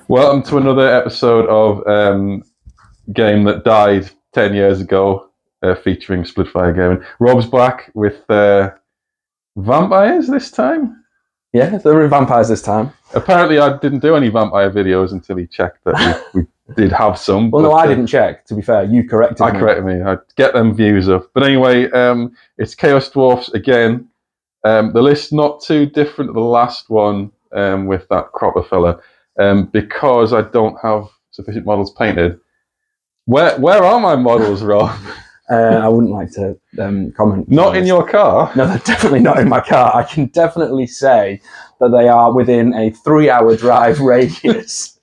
Welcome to another episode of Game That Died 10 years ago, featuring Splitfire Gaming. Rob's back with vampires this time? Yeah, there were vampires this time. Apparently I didn't do any vampire videos until he checked that we did have some. Well, no, I didn't check, to be fair. You corrected me. I corrected me. I'd get them views up. But anyway, it's Chaos Dwarfs again. The list's not too different to the last one with that cropper fella. Because I don't have sufficient models painted. Where are my models, Rob? I wouldn't like to comment. Not in your car? No, they're definitely not in my car. I can definitely say that they are within a 3-hour drive radius.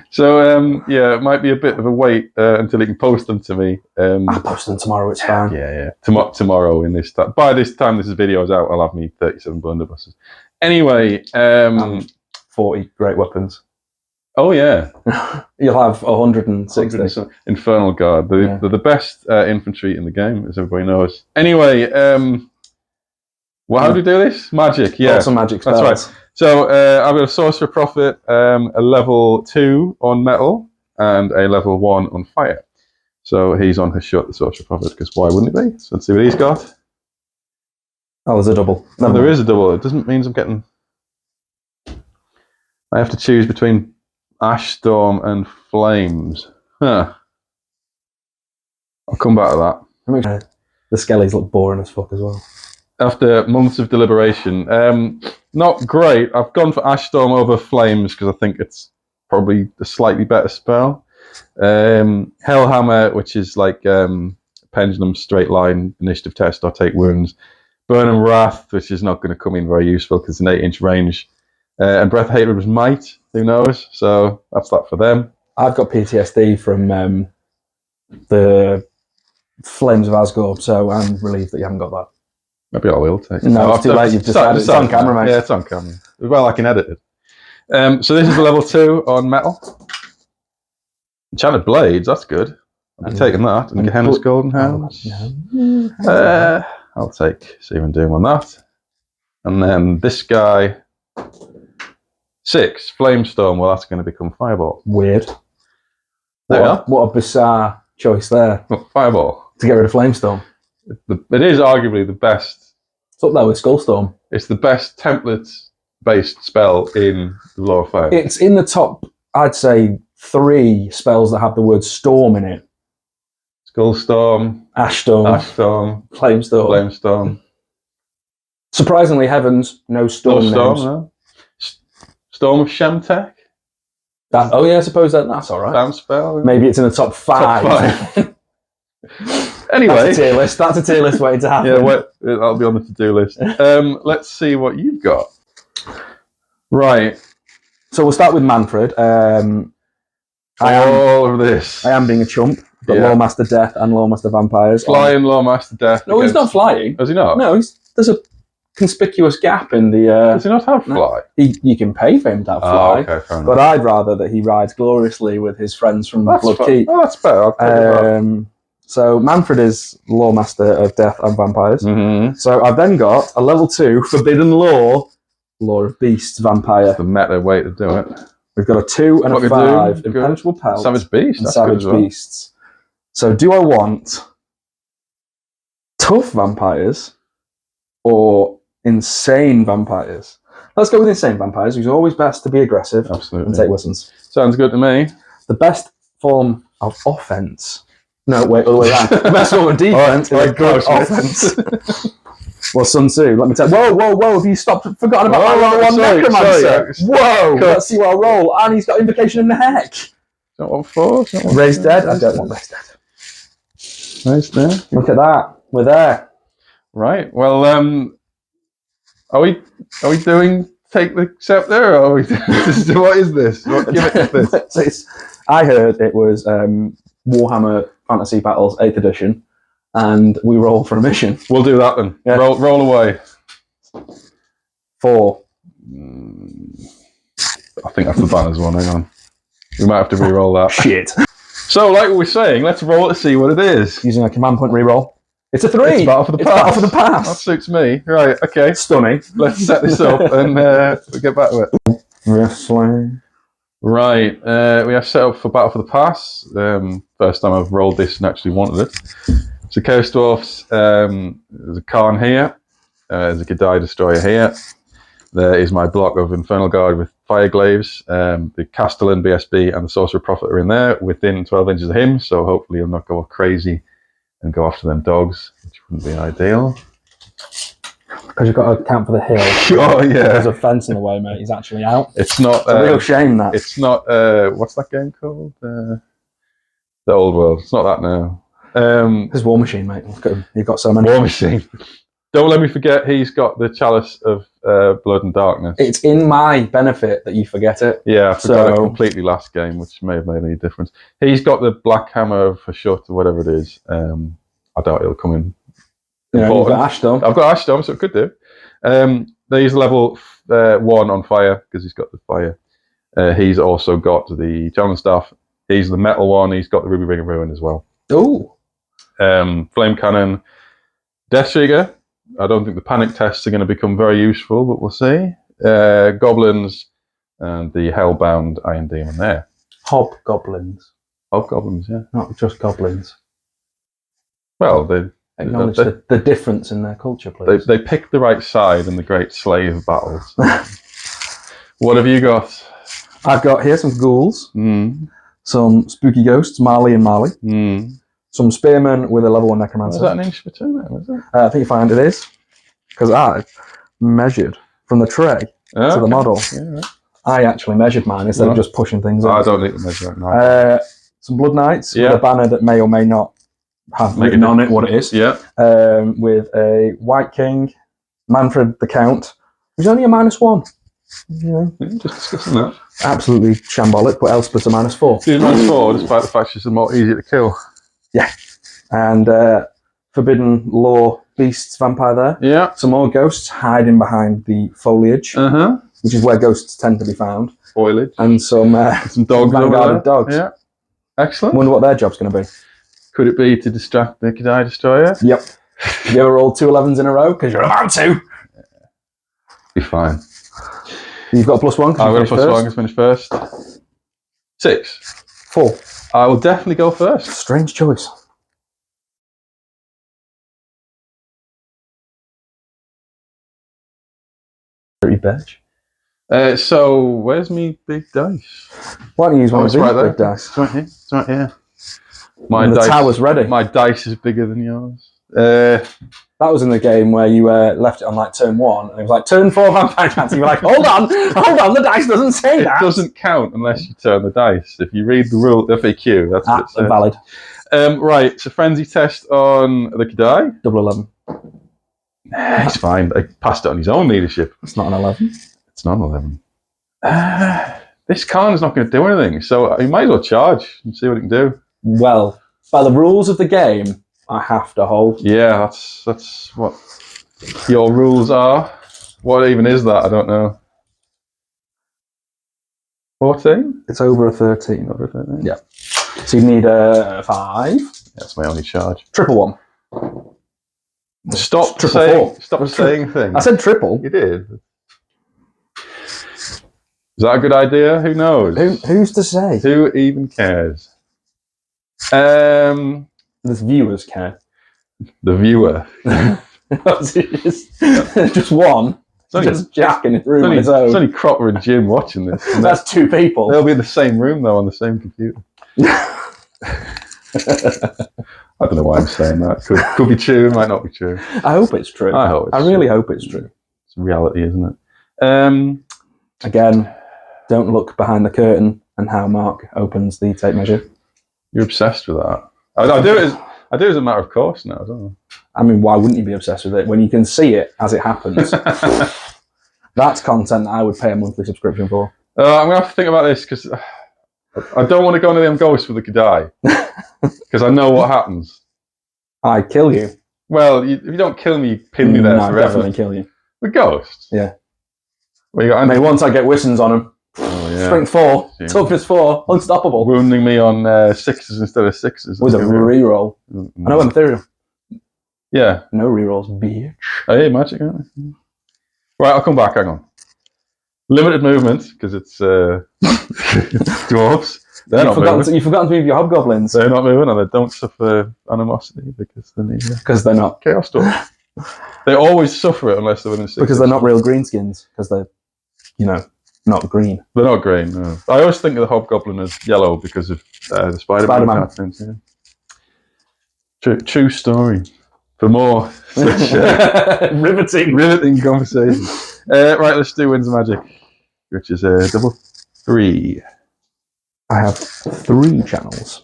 So, yeah, it might be a bit of a wait until you can post them to me. I'll post them tomorrow, it's fine. Yeah. Tomorrow in this time. By this time this video is out, I'll have me 37 blunderbusses. Anyway, 40 great weapons. Oh yeah, you'll have 160. Infernal Guard. They're the best infantry in the game, as everybody knows. Anyway, how do we do this? Magic, yeah. Some magic spells. That's right. So I've got a Sorcerer Prophet, a level 2 on metal, and a level 1 on fire. So he's on his shot, the Sorcerer Prophet, because why wouldn't it be? So let's see what he's got. Oh, there's a double. No, there is a double. It doesn't mean I'm getting... I have to choose between Ash Storm and Flames. Huh. I'll come back to that. The skellies look boring as fuck as well. After months of deliberation, not great. I've gone for Ash Storm over Flames because I think it's probably a slightly better spell. Hellhammer, which is like pendulum, straight line, initiative test, or take wounds. Burn and Wrath, which is not going to come in very useful because it's an 8-inch range. And Breath of Hatred was Might, who knows? So that's that for them. I've got PTSD from the Flames of Asgore, so I'm relieved that you haven't got that. Maybe I will take it. No, it's too late. You've decided. It's on camera, mate. Yeah, it's on camera. Well, I can edit it. So this is a level 2 on metal. Enchanted Blades, that's good. I'll be taking that. And Gehenna's Golden Hands. I'll take Searing Doom on that. And then this guy... 6, Flamestorm. Well, that's going to become Fireball. Weird. What a bizarre choice there. What, Fireball? To get rid of Flamestorm. It is arguably the best. It's up there with Skullstorm. It's the best template-based spell in the Lore of Fire. It's in the top, I'd say, 3 spells that have the word storm in it. Skullstorm. Ashstorm. Flamestorm. Surprisingly, Heavens, no storm names. No. Storm of Shemtek. Oh yeah, I suppose that's all right. Damn spell. Maybe it's in the top 5. Anyway, that's a tier list. That's a tier list waiting to happen. Yeah, that'll be on the to-do list. Let's see what you've got. Right. So we'll start with Mannfred. I am being a chump. But Loremaster Death and Loremaster Vampires. Flying Loremaster Death. No, he's not flying. Is he not? No, there's a conspicuous gap in the... Does he not have fly? You can pay for him to have fly. Oh, okay, fair enough. But I'd rather that he rides gloriously with his friends from Bloodkeep. Oh, that's better. So Mannfred is Loremaster of Death and Vampires. Mm-hmm. So I've then got a level 2 Forbidden Lore of Beasts Vampire. That's the meta way to do it. We've got a 2 and a 5 Impenetrable Pelt. Savage Beast. And Savage Beasts. So do I want tough vampires or insane vampires? Let's go with insane vampires. It's always best to be aggressive. Absolutely. And take lessons. Sounds good to me. The best form of offense. No, wait, all the way around. The best form of defense is a good offense. Well, Sun Tzu, let me tell you. Whoa, have you forgotten about my level 1 Necromancer? Whoa, let's see what I roll. And he's got Invocation in the Heck. Not what for? Raised Dead? I don't want Raised Dead. Raised Dead? Look at that. We're there. Right, well, are we doing Take the Scepter, or are we what is this? What gimmick is this? I heard it was Warhammer Fantasy Battles 8th edition, and we roll for a mission. We'll do that then. Yeah. Roll away. 4. I think that's the banners one, hang on. We might have to re-roll that. Shit. So, like we were saying, let's roll it to see what it is. Using a command point re-roll. It's a 3. It's Battle for the Pass. Battle for the Pass. That suits me. Right, okay. Stunning. Let's set this up and we'll get back to it. Wrestling. Right, we have set up for Battle for the Pass. First time I've rolled this and actually wanted it. So Chaos Dwarfs, there's a Khan here. There's a G'day Destroyer here. There is my block of Infernal Guard with Fire Glaives. The Castellan, BSB, and the Sorcerer Prophet are in there within 12 inches of him, so hopefully he'll not go crazy and go after them dogs, which wouldn't be ideal. Because you've got to account for the hill. Oh, yeah. There's a fence in the way, mate. He's actually out. It's not... It's a real shame, that. It's not... what's that game called? The Old World. It's not that now. There's War Machine, mate. You've got so many. War Machine. Don't let me forget, he's got the Chalice of Blood and Darkness. It's in my benefit that you forget it. Yeah, I forgot it completely last game, which may have made any difference. He's got the Black Hammer for shut or whatever it is. I doubt it'll come in. Yeah, you've got Ashstone. I've got Ashstone, so it could do. He's level 1 on fire, because he's got the fire. He's also got the Challenge Staff. He's the metal one. He's got the Ruby Ring of Ruin as well. Ooh. Flame Cannon. Death Trigger. I don't think the panic tests are going to become very useful, but we'll see. Goblins and the Hellbound Iron Demon there. Hobgoblins. Hobgoblins, yeah. Not just goblins. Well, they acknowledge the difference in their culture, please. They picked the right side in the great slave battles. What have you got? I've got here some ghouls, some spooky ghosts, Marley and Marley. Some spearmen with a level 1 necromancer. Is that an inch between them, is it? I think you find it is. Because I measured from the tray to the model. Yeah, right. I actually measured mine instead of just pushing things up. I don't need to measure it now. Some Blood Knights with a banner that may or may not have written on it what it is. Yeah. With a Wight King, Mannfred the Count, who's only a -1. Yeah, just discussing that. Absolutely shambolic, but Elspeth's a -4. She's -4, despite the fact she's more easier to kill. Yeah. And Forbidden Law Beasts vampire there. Yeah. Some more ghosts hiding behind the foliage, which is where ghosts tend to be found. Foliage. And some dogs vanguarded dogs. Yeah. Excellent. Wonder what their job's going to be. Could it be to distract the G'day Destroyer? Yep. You ever rolled 2 11s in a row? Because you're about to. Be fine. You've got a +1. I've got a +1 because finish first. 6. 4. I will definitely go first. Strange choice. Pretty bitch. So, where's me big dice? Why don't you use one of these right big dice? It's right here. It's right here. The tower's ready. My dice is bigger than yours. That was in the game where you left it on like turn 1, and it was like turn 4 vampire chance. You were like, hold on, the dice doesn't say that. It doesn't count unless you turn the dice. If you read the rule FAQ, that's what it says. Valid. Right, so frenzy test on the G'day. 11. It's fine. I passed it on his own leadership. It's not an 11. It's not an 11. This Khan's not going to do anything, so he might as well charge and see what he can do. Well, by the rules of the game, I have to hold. Yeah, that's what your rules are. What even is that? I don't know. 14? It's over a 13. Over a 13? Yeah. So you need a 5. That's my only charge. Triple 1. Stop triple saying, 4. Stop saying things. I said triple. You did. Is that a good idea? Who knows? Who's to say? Who even cares? The viewers care. The viewer. Just one. Just Jack in his room on his own. It's only Cropper and Jim watching this. That's 2 people. They'll be in the same room though, on the same computer. I don't know why I'm saying that. Could be true, might not be true. I hope it's true. I hope it's I really hope it's true. It's reality, isn't it? Again, don't look behind the curtain and how Mark opens the tape measure. You're obsessed with that. I do it as a matter of course now, don't I mean, why wouldn't you be obsessed with it when you can see it as it happens? That's content that I would pay a monthly subscription for. I'm going to have to think about this because I don't want to go into them ghosts with the G'day because I know what happens. I kill you. Well, if you don't kill me, you pin me there No, forever. definitely kill you. With ghosts? Yeah. Well, you got I mean, once I get Wissons on them, strength 4, toughness 4, unstoppable. Wounding me on 6s instead of 6s. With a reroll. I know Ethereum. Yeah. No rerolls, bitch. Oh, yeah, magic, aren't they? Right, I'll come back, hang on. Limited movement, because it's dwarves. You've forgotten to move your hobgoblins. They're not moving, and they don't suffer animosity because they're not. Chaos Dwarfs. They always suffer it unless they're within 6. Because they're not real greenskins, because they're, not green. They're not green, no. I always think of the hobgoblin as yellow because of the Spider-Man cartoons. Yeah. True story. For more such riveting conversations. Right, let's do Winds of Magic, which is a double 3. I have 3 channels.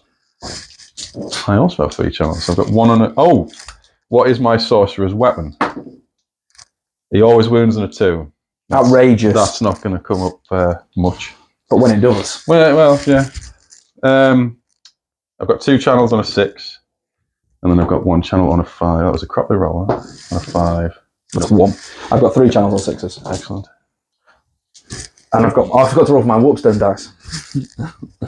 I also have 3 channels. I've got 1 on a... Oh! What is my sorcerer's weapon? He always wounds on a 2. Outrageous. That's not going to come up much. But when it does. Well, yeah. I've got 2 channels on a 6. And then I've got 1 channel on a 5. That was a crappy roll, huh? On a 5. That's 1. I've got 3 channels on 6s. Excellent. And I forgot to roll for my Whoopstone dice.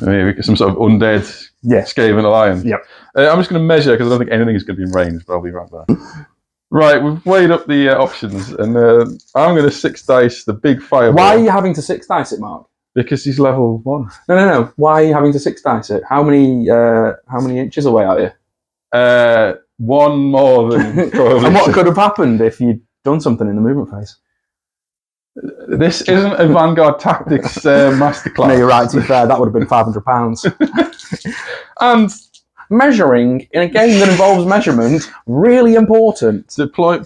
Maybe some sort of undead Skaven Alliance. Yep. I'm just going to measure because I don't think anything is going to be in range, but I'll be right back. Right, we've weighed up the options, and I'm going to 6 dice the big fireball. Why are you having to 6 dice it, Mark? Because he's level 1. No. Why are you having to 6 dice it? How many inches away are you? 1 more than probably. And what could have happened if you'd done something in the movement phase? This isn't a Vanguard Tactics masterclass. No, you're right. To be fair, that would have been £500. And measuring in a game that involves measurement, really important.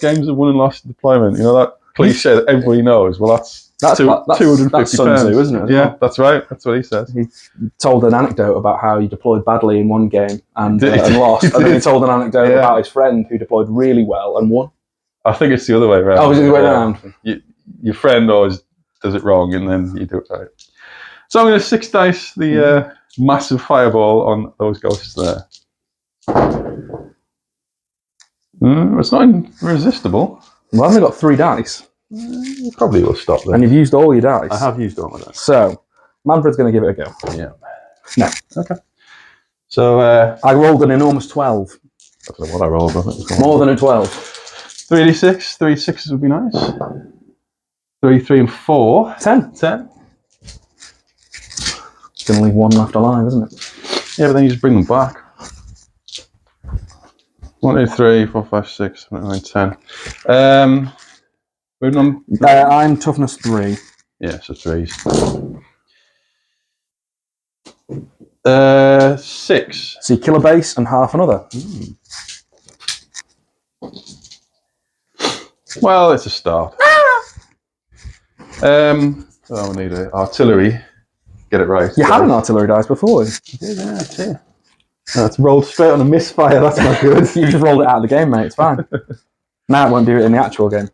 Games of won and lost deployment. You know that cliche that everybody knows. Well, that's 250 that's Sun Tzu, isn't it? Yeah, that's right. That's what he says. He told an anecdote about how he deployed badly in one game and lost, and then he told an anecdote about his friend who deployed really well and won. I think it's the other way around. Oh, it's the other way around. Your friend always does it wrong, and then you do it right. So I'm going to 6 dice the massive fireball on those ghosts there. It's not irresistible. Well, I've only got 3 dice. You probably will stop there. And you've used all your dice. I have used all my dice. So, Mannfred's going to give it a go. Yeah. No. Okay. So, I rolled an enormous 12. I don't know what I rolled, but more than a 12. 3d6. 3 6s would be nice. 3, 3, and 4. 10. It's going to leave 1 left alive, isn't it? Yeah, but then you just bring them back. 1, 2, 3, 4, 5, 6, 7, 8, 9, 10. I'm toughness 3. Yeah, so 3s. 6. So you kill a base and half another. Well, it's a start. So we need an artillery. Get it right. You had an artillery dice before. I did, yeah, too. It's rolled straight on a misfire. That's not good. You just rolled it out of the game, mate. It's fine. Now it won't do it in the actual game.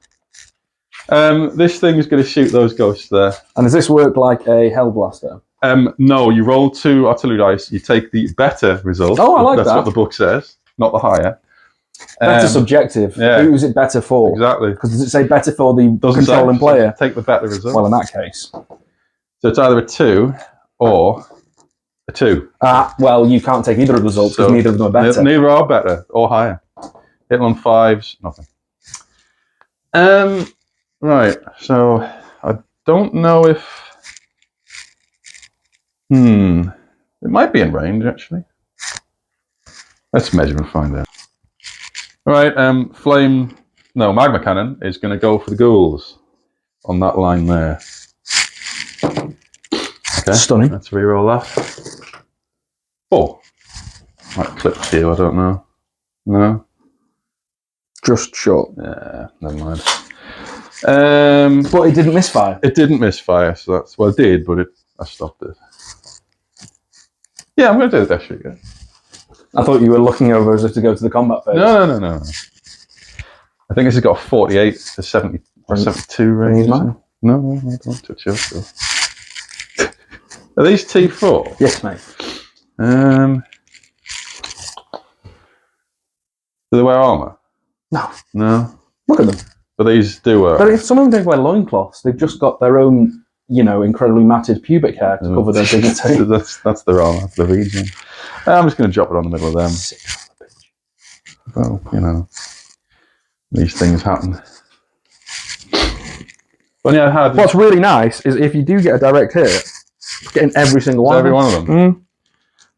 This thing is going to shoot those ghosts there. And does this work like a Hellblaster? No, you roll 2 artillery dice. You take the better result. Oh, I like that. That's what the book says, not the higher. Better subjective. Yeah. Who's it better for? Exactly. Because does it say better for the controlling player? Take the better result. Well, in that case. So it's either a 2 or a 2. Well, you can't take either of the results because neither of them are better. Neither are better or higher. Hit on 5s, nothing. Right, so I don't know if... It might be in range, actually. Let's measure and find out. Right, magma cannon is going to go for the ghouls on that line there. Okay, stunning. Let's re-roll that. 4. Might clip a few, I don't know. No. Just short. Yeah, never mind. But it didn't misfire. It didn't misfire, so that's well, it did, but I stopped it. Yeah, I'm going to do the dash again. I thought you were looking over as if to go to the combat phase. No. I think this has got a 48 to 70 or 72 range. No, don't touch yours. Are these T4? Yes, mate. Do they wear armour? No. Look at them. But these do wear. Some of them don't wear loincloths. They've just got their own, incredibly matted pubic hair to cover their dignity. that's their armour, the region. I'm just going to drop it on the middle of them. Well, these things happen. But yeah, what's really nice is if you do get a direct hit, getting every single one. Every one of them. Mm.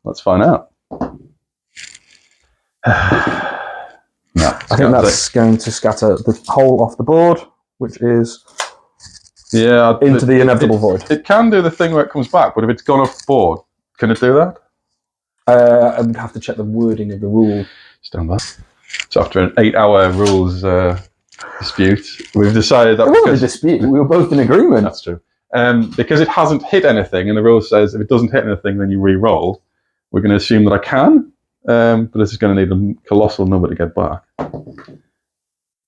Let's find out. No, I think that's going to scatter the whole off the board, which is into the inevitable void. It can do the thing where it comes back, but if it's gone off board, can it do that? I would have to check the wording of the rule. Stand by. So after an 8-hour rules dispute, we've decided that it wasn't a dispute. We were both in agreement. That's true. Because it hasn't hit anything, and the rule says if it doesn't hit anything, then you re-roll. We're going to assume that I can. But this is going to need a colossal number to get back.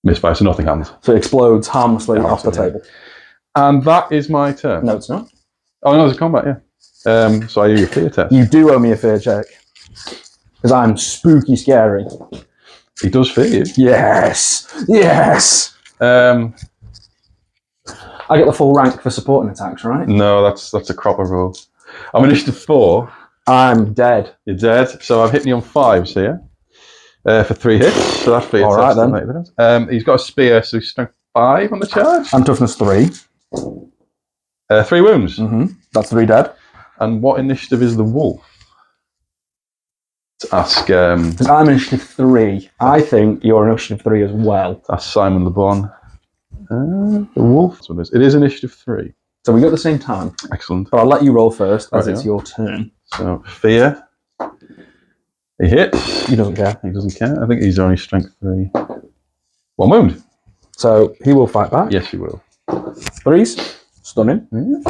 Misfire, so nothing happens. So it explodes harmlessly off the table. And that is my turn. No, it's not. Oh, no, it's a combat, yeah. So I do your fear test. You do owe me a fear check. Because I'm spooky scary. He does fear you. Yes! I get the full rank for supporting attacks, right? No, that's a cropper roll. I'm initiative 4. I'm dead. You're dead, so I'm hitting you on 5s here. For 3 hits, so that's for your all right, test. Then. He's got a spear, so he's strength 5 on the charge. And toughness 3. 3 wounds. Mm-hmm. That's 3 dead. And what initiative is the wolf? To ask. I'm initiative 3. I think you're initiative 3 as well. That's Simon Le Bon. The wolf. That's what it is. It is initiative 3. So we got the same time. Excellent. But I'll let you roll first, as it's your turn. So fear. He hits. He doesn't care. He doesn't care. I think he's only strength 3. 1 wound. So he will fight back. Yes, he will. 3s. Stunning. Yeah.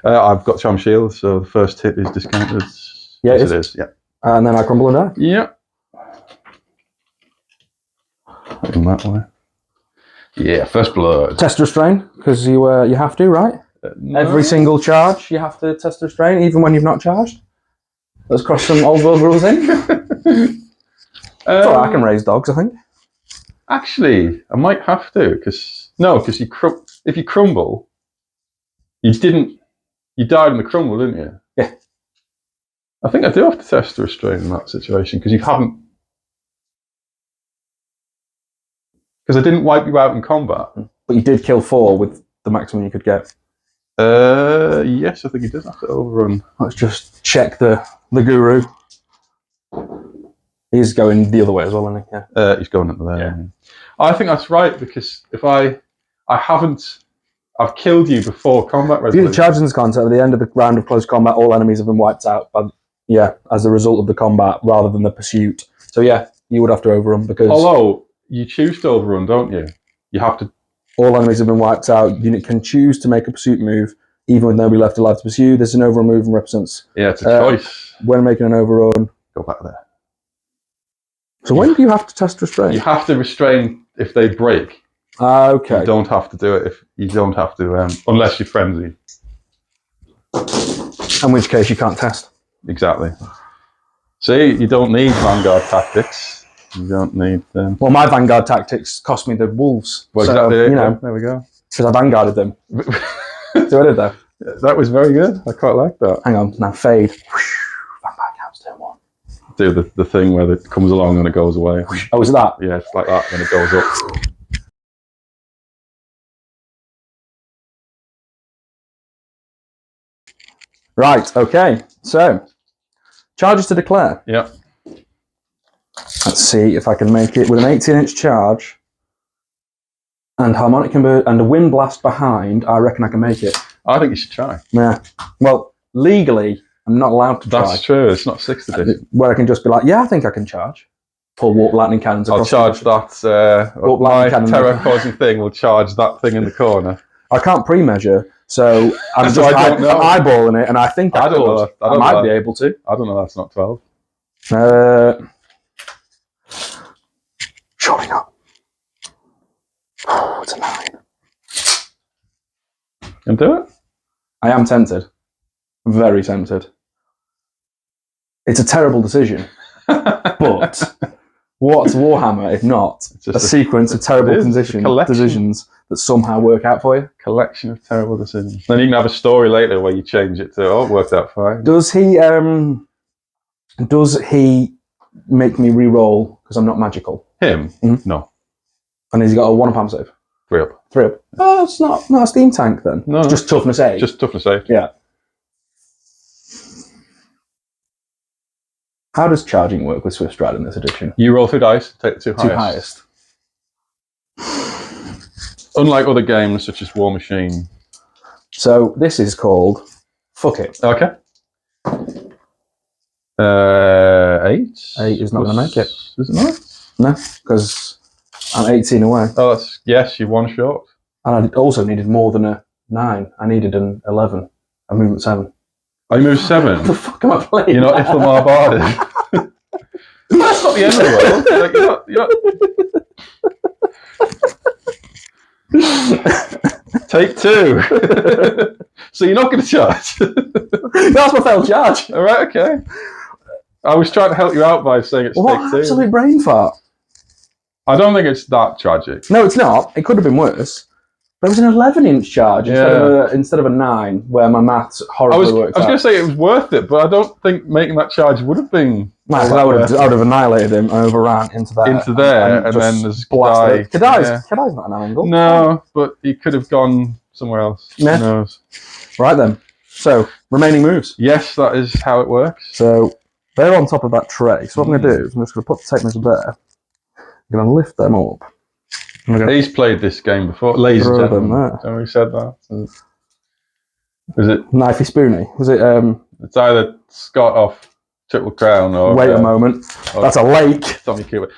I've got charm shield, so the first hit is discounted. Yeah, yes, it is. Yeah. And then I crumble and die. Yeah. In that way. Yeah, first blood. Test restrain, because you have to, right? No. Every single charge you have to test restrain, even when you've not charged. Let's cross some old world rules in. It's all right, I can raise dogs, I think. Actually, I might have to, because if you crumble, you died in the crumble, didn't you? Yeah. I think I do have to test the restraint in that situation, because I didn't wipe you out in combat. But you did kill 4 with the maximum you could get. Yes, I think he does have to overrun. Let's just check the guru. He's going the other way as well, isn't he? Yeah. He's going up there. Yeah. I think that's right, because if I've killed you before combat resolution. Due to charge in this concept, at the end of the round of close combat, all enemies have been wiped out as a result of the combat rather than the pursuit. So yeah, you would have to overrun because although you choose to overrun, don't you? You have to. All enemies have been wiped out. Unit can choose to make a pursuit move, even with nobody left alive to pursue. There's an overrun move and represents. Yeah, it's a choice. When making an overrun, go back there. So when do you have to test restrain? You have to restrain if they break. Okay. You don't have to do it if you don't have to, unless you're frenzy. In which case you can't test. Exactly. See, you don't need Vanguard tactics. You don't need them. Well, my Vanguard tactics cost me the wolves. Well, so, exactly. There we go. Because I Vanguarded them. So I did that. That was very good. I quite like that. Hang on, now fade. Vampire counts turn 1. Do the thing where it comes along and it goes away. Oh, is it that? Yeah, it's like that when it goes up. Right, okay. So, charges to declare. Yeah. Let's see if I can make it with an 18-inch charge and harmonic convert and a wind blast behind. I reckon I can make it. I think you should try. Yeah. Well, legally, I'm not allowed to try. That's true. It's not 6th edition. Where I can just be like, yeah, I think I can charge. pull warp lightning cannons I'll across. charge that. Warp My lightning cannon. terror-causing thing will charge that thing in the corner. I can't pre-measure, so I'm So just I don't know. I'm eyeballing it, and I think I don't could. know that. I I don't might know be that. able to. I don't know. That's not 12. Surely not. Oh, it's a 9. And do it. I am tempted. Very tempted. It's a terrible decision. But what's Warhammer if not a sequence of terrible decisions that somehow work out for you? Collection of terrible decisions. Then you can have a story later where you change it to, it worked out fine. Does he make me re-roll because I'm not magical? Him? Mm-hmm. No. And has he got a 1 up arm save? 3 up. 3 up. Oh, it's not a steam tank then. No, it's just toughness 8. Just toughness 8. Yeah. How does charging work with Swift Stride in this edition? You roll 2 dice, take the 2 highest. Unlike other games such as War Machine. So this is called Fuck It. Okay. 8? 8 is not going to make it. Is it not? No, because I'm 18 away. Oh, that's, yes, you're 1 short. And I also needed more than a 9. I needed an 11. A movement 7. I moved 7. What the fuck am I playing? You're not Iflamar Barded. That's not the end of the world. Like, you're not... Take 2. So you're not going to charge? That's my failed charge. All right, okay. I was trying to help you out by saying it's What take 2. absolute brain fart. I don't think it's that tragic. No, it's not. It could have been worse. But it was an 11-inch charge instead of a 9, where my maths horribly worked out. I was going to say it was worth it, but I don't think making that charge would have been. I would have annihilated him and overran into there. And then there's Kadai's. Kadai's not an angle. No, but he could have gone somewhere else. Yeah. Who knows? Right then. So, remaining moves. Yes, that is how it works. So, they're on top of that tray. So what I'm going to do is I'm just going to take this there. I'm going to lift them up. He's played this game before. Ladies and gentlemen. Have we said that? Was it Knifey Spoony? Was it it's either Scott off Triple Crown or wait a moment. That's a lake. Tommy Cooper.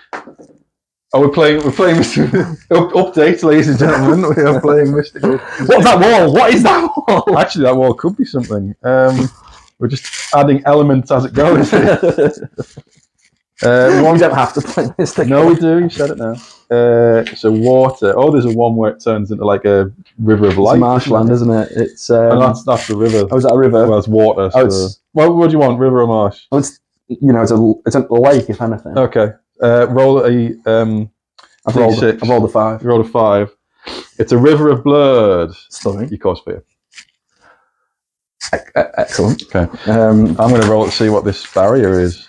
Oh, we're playing update, ladies and gentlemen. We are playing Mystical. What's that wall? What is that wall? Actually, that wall could be something. We're just adding elements as it goes. We don't have to play this. No, we do. You said it now. So water. Oh, there's a one where it turns into like a river of light. It's marshland, isn't it? It's and that's the river. Oh, is that a river? Well, it's water. So. What do you want? River or marsh? Oh, it's it's a lake, if anything. Okay. Roll a I've rolled a 5. You rolled a 5. It's a river of blood. Stunning. You cause fear. Excellent. Okay. I'm going to roll it to see what this barrier is.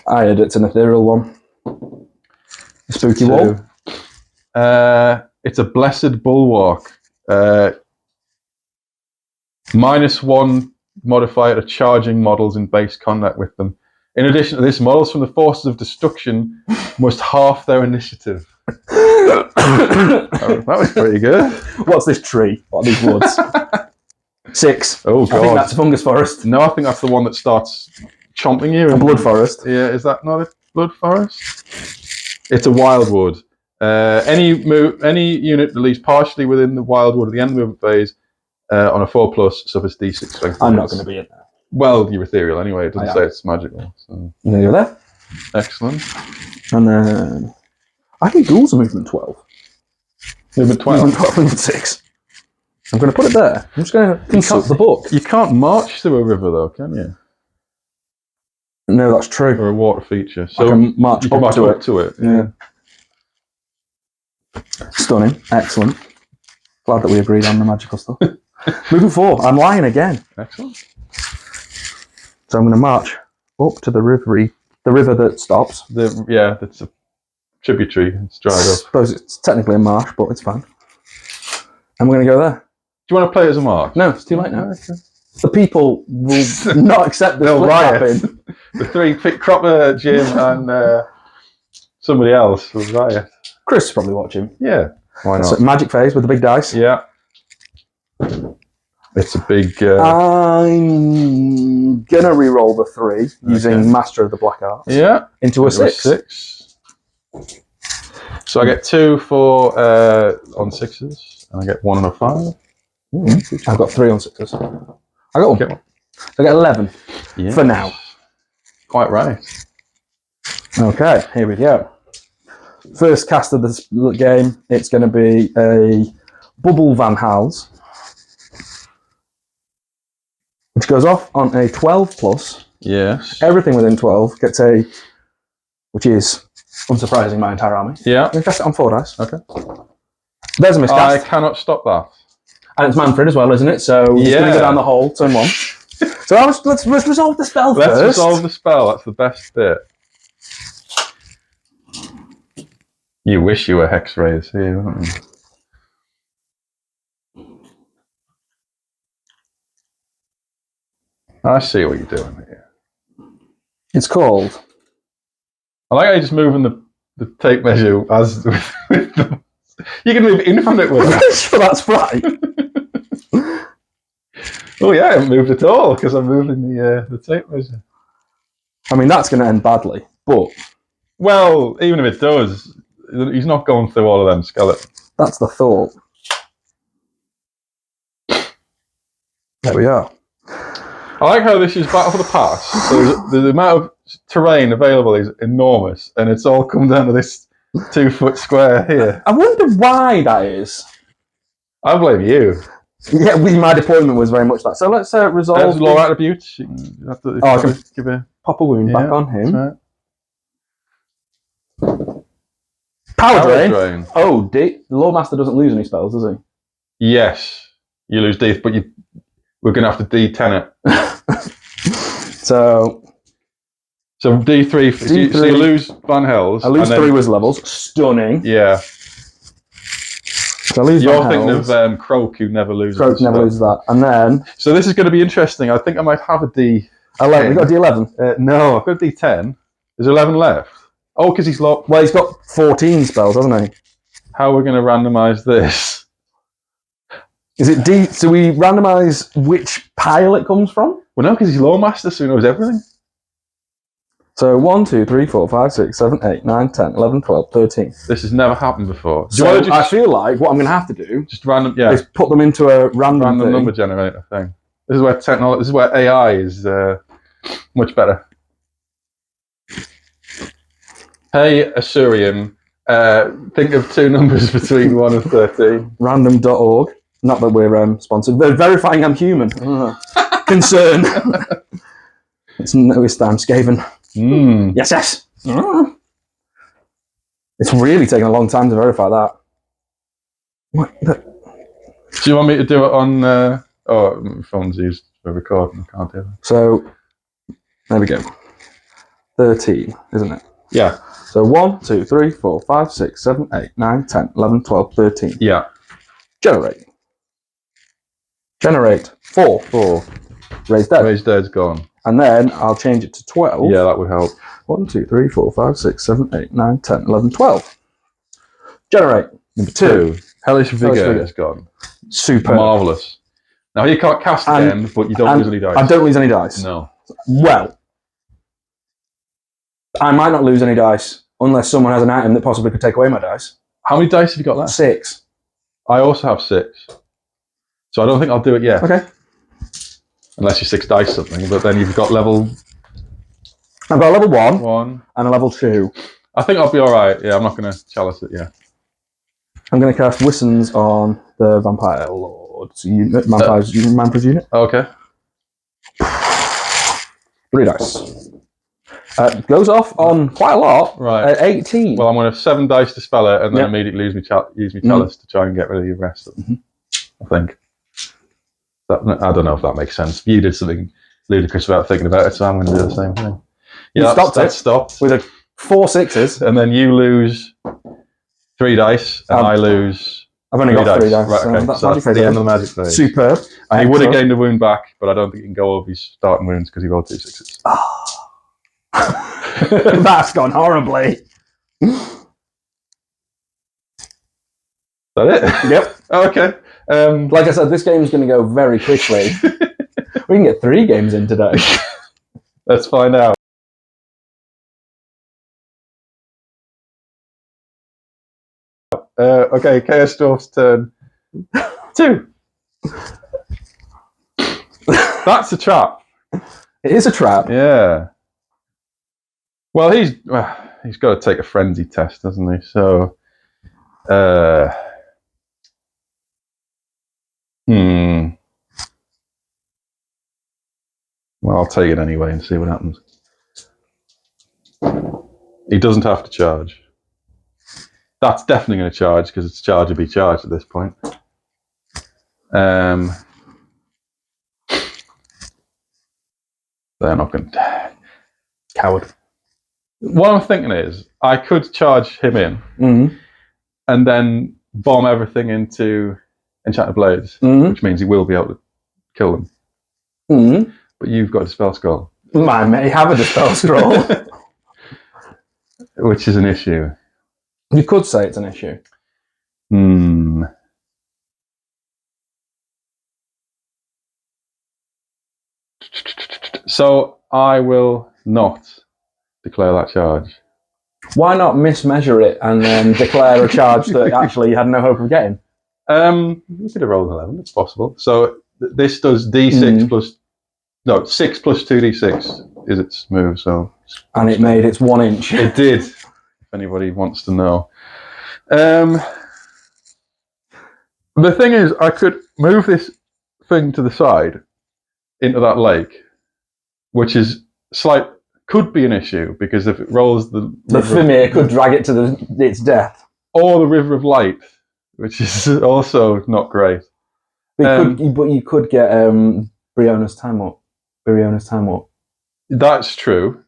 I heard it's an ethereal one. A spooky wall. It's a blessed bulwark. -1 modifier to charging models in base contact with them. In addition to this, models from the forces of destruction must half their initiative. That was pretty good. What's this tree? What are these woods? 6. Oh, God. I think that's a fungus forest. No, I think that's the one that starts chomping you. A blood forest. Yeah, is that not a blood forest? It's a wildwood. Any unit released partially within the wildwood at the end of the movement phase on a 4+ suffers D6 strength. I'm not going to be in there. Well, you're ethereal anyway. It doesn't say it's magical. So. You're there. Excellent. And then I think ghouls are movement 12. Movement 12. Movement 12, movement 6. I'm going to put it there. I'm just going to consult the book. You can't march through a river though, can you? No, that's true. Or a water feature. So I can march up to it. Yeah. Stunning. Excellent. Glad that we agreed on the magical stuff. Moving 4. I'm lying again. Excellent. So I'm going to march up to the river that stops. That's a tributary. It's dried I up. suppose it's technically a marsh, but it's fine. And we're going to go there. Do you want to play it as a march? No, it's too late now. Okay. The people will not accept this. They'll riot. The 3, Cropper, Jim, and somebody else will riot. Chris is probably watching. Yeah. Why not? So magic phase with the big dice. Yeah. It's a big. I'm gonna re-roll the 3 using Master of the Black Arts. Yeah. Into a 6. So I get 2 for on 6s, and I get 1 on a 5. I've got 3 on 6s. I got 1. Get 1. So I get 11 for now. Quite right. Okay, here we go. First cast of this game, it's going to be a Bubble Van Hals, which goes off on a 12 plus. Yes. Everything within 12 gets a, which is unsurprising, my entire army. Yeah. I'm going to cast it on 4 dice. Okay. There's a miscast. I cannot stop that. And it's Mannfred as well, isn't it? So it's going to go down the hole, turn 1. So let's resolve the spell first. Let's resolve the spell. That's the best bit. You wish you were Hex Rays here, wouldn't you? I see what you're doing here. It's called. I like how you're just moving the tape measure as with the, you can move infinite with that. Sure, that's right. Oh yeah, I haven't moved at all because I'm moving the tape measure. I mean, that's going to end badly, but well, even if it does, he's not going through all of them skeletons. That's the thought. There we are. I like how this is Battle for the Pass. So the amount of terrain available is enormous, and it's all come down to this 2-foot square here. I wonder why that is. I blame you. Yeah, my deployment was very much that. So let's resolve. There's law attributes. You can have to, I can give a pop a wound back on him. Right. Power drain. Oh, the Lord Master doesn't lose any spells, does he? Yes, you lose Death, but we're going to have to D10 it. So D3. So you lose Van Hel's. I lose 3 with levels. Stunning. Yeah. So I lose You're thinking of Croak, who never loses. Croak never loses that. And then. So this is going to be interesting. I think I might have a D. 11. You've got a D11. No, I've got a D10. There's 11 left. Oh, because he's locked. Well, he's got 14 spells, hasn't he? How are we going to randomise this? Is it D? So we randomise which pile it comes from? Well, no, because he's Lawmaster, so he knows everything. So 1, 2, 3, 4, 5, 6, 7, 8, 9, 10, 11, 12, 13. This has never happened before. So I feel like what I'm going to have to do just random, is put them into a random number generator thing. This is where technology. This is where AI is much better. Hey, Assyrian, think of 2 numbers between 1 and 13. Random.org. Not that we're sponsored. They're verifying I'm human. Concern. It's noticed that I'm Skaven. Yes. It's really taken a long time to verify that. What? Do you want me to do it on... my phone's used for recording. I can't do that. So, there we go. 13, isn't it? Yeah. So 1, 2, 3, 4, 5, 6, 7, 8, 9, 10, 11, 12, 13. Yeah. Generate 4. Raise dead. Raise dead's gone. And then I'll change it to 12. Yeah, that would help. 1, 2, 3, 4, 5, 6, 7, 8, 9, 10, 11, 12. Generate. Number 2. Hellish Vigor is gone. Super. Marvellous. Now you can't cast again, but you don't lose any dice. I don't lose any dice. No. Well, I might not lose any dice unless someone has an item that possibly could take away my dice. How many dice have you got left? 6. I also have 6. So I don't think I'll do it yet. Okay. Unless you 6 dice something, but then you've got level... I've got a level 1 and a level 2. I think I'll be alright. Yeah, I'm not going to chalice it yet. I'm going to cast Wissons on the Vampire Lord's unit, Mannfred's unit. Okay. 3 dice. Goes off on quite a lot. Right. At 18. Well, I'm going to have 7 dice to spell it, and then immediately use my chalice to try and get rid of the rest of them. I think. I don't know if that makes sense. You did something ludicrous without thinking about it, so I'm going to do the same thing. Yeah, that's stopped. With 4 6s. And then you lose 3 dice, and I lose... I've only got 3 dice. Right, okay. So that's the end of the magic phase. Superb. And he would have gained a wound back, but I don't think he can go over his starting wounds because he rolled 2 6s. That's gone horribly. Is that it? Yep. Okay. Like I said, this game's going to go very quickly. We can get 3 games in today. Let's find out. Okay, Chaos Dwarfs turn 2. That's a trap. It is a trap. Yeah. Well, he's got to take a frenzy test, doesn't he? So, Well, I'll take it anyway and see what happens. He doesn't have to charge. That's definitely going to charge because it's charge or be charged at this point. They're not going to. Coward. What I'm thinking is, I could charge him in and then bomb everything into Enchanted Blades, which means he will be able to kill them. But you've got a Dispel Scroll. I may have a Dispel Scroll. Which is an issue. You could say it's an issue. So I will not declare that charge. Why not mismeasure it and then declare a charge that actually you had no hope of getting? You could have rolled an 11, it's possible. So this does D6 plus... No, 6 plus 2d6 is its move, so... And it made its 1 inch. It did, if anybody wants to know. The thing is, I could move this thing to the side into that lake, which is could be an issue, because if it rolls the Fimir could drag it to its death. Or the River of Light, which is also not great. But you could get Briona's Time Warp. That's true.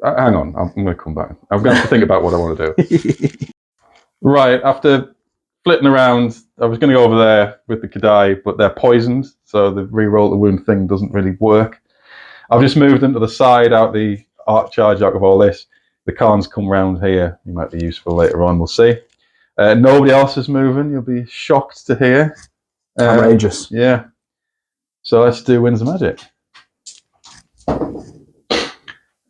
Hang on, I'm going to come back. I'm going to have to think about what I want to do. Right, after flitting around, I was going to go over there with the Kadai, but they're poisoned, so the re-roll the wound thing doesn't really work. I've just moved them to the side, out the art charge out of all this. The Khans come round here. He might be useful later on, we'll see. Nobody else is moving, you'll be shocked to hear. Outrageous. Yeah. So let's do Winds of Magic.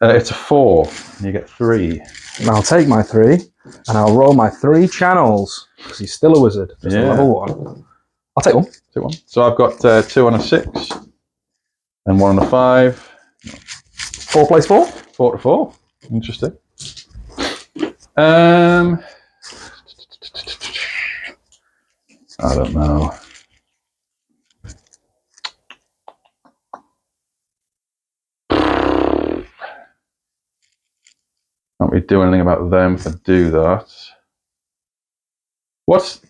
It's a 4, and you get 3. And I'll take my 3, and I'll roll my 3 channels, because he's still a wizard. Just a level 1. I'll take 1. Take 1. So I've got 2 on a 6, and 1 on a 5. 4 plays 4? 4 to 4. Interesting. I don't know. Can't really do anything about them if I do that. What's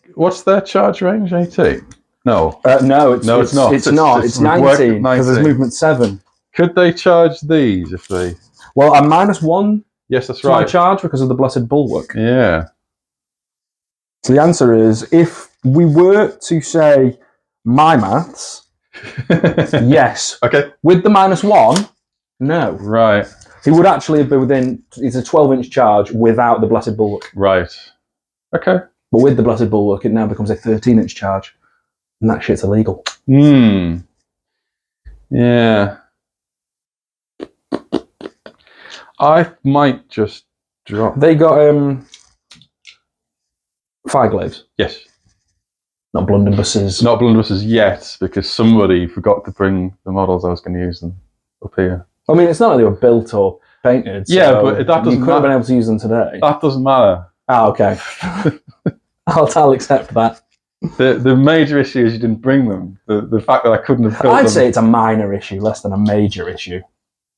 their charge range? 18? No. No, it's not. It's 19 because there's movement 7. Could they charge these if they? Well, I'm -1. Yes, that's to right. my charge because of the Blessed Bulwark. Yeah. So the answer is, if we were to say my maths, yes. Okay. With the -1, no. Right. He would actually be within. It's a 12-inch charge without the Blessed Bulwark. Right. Okay. But with the Blessed Bulwark, it now becomes a 13-inch charge, and that shit's illegal. Yeah. I might just drop. They got Fireglaves. Yes. Not blunderbusses. Not blunderbusses yet, because somebody forgot to bring the models I was going to use them up here. I mean, it's not like they were built or painted. So yeah, but that doesn't. You could have been able to use them today. That doesn't matter. Ah, okay. I'll accept that. The major issue is you didn't bring them. The fact that I couldn't have built them. I'd say it's a minor issue, less than a major issue.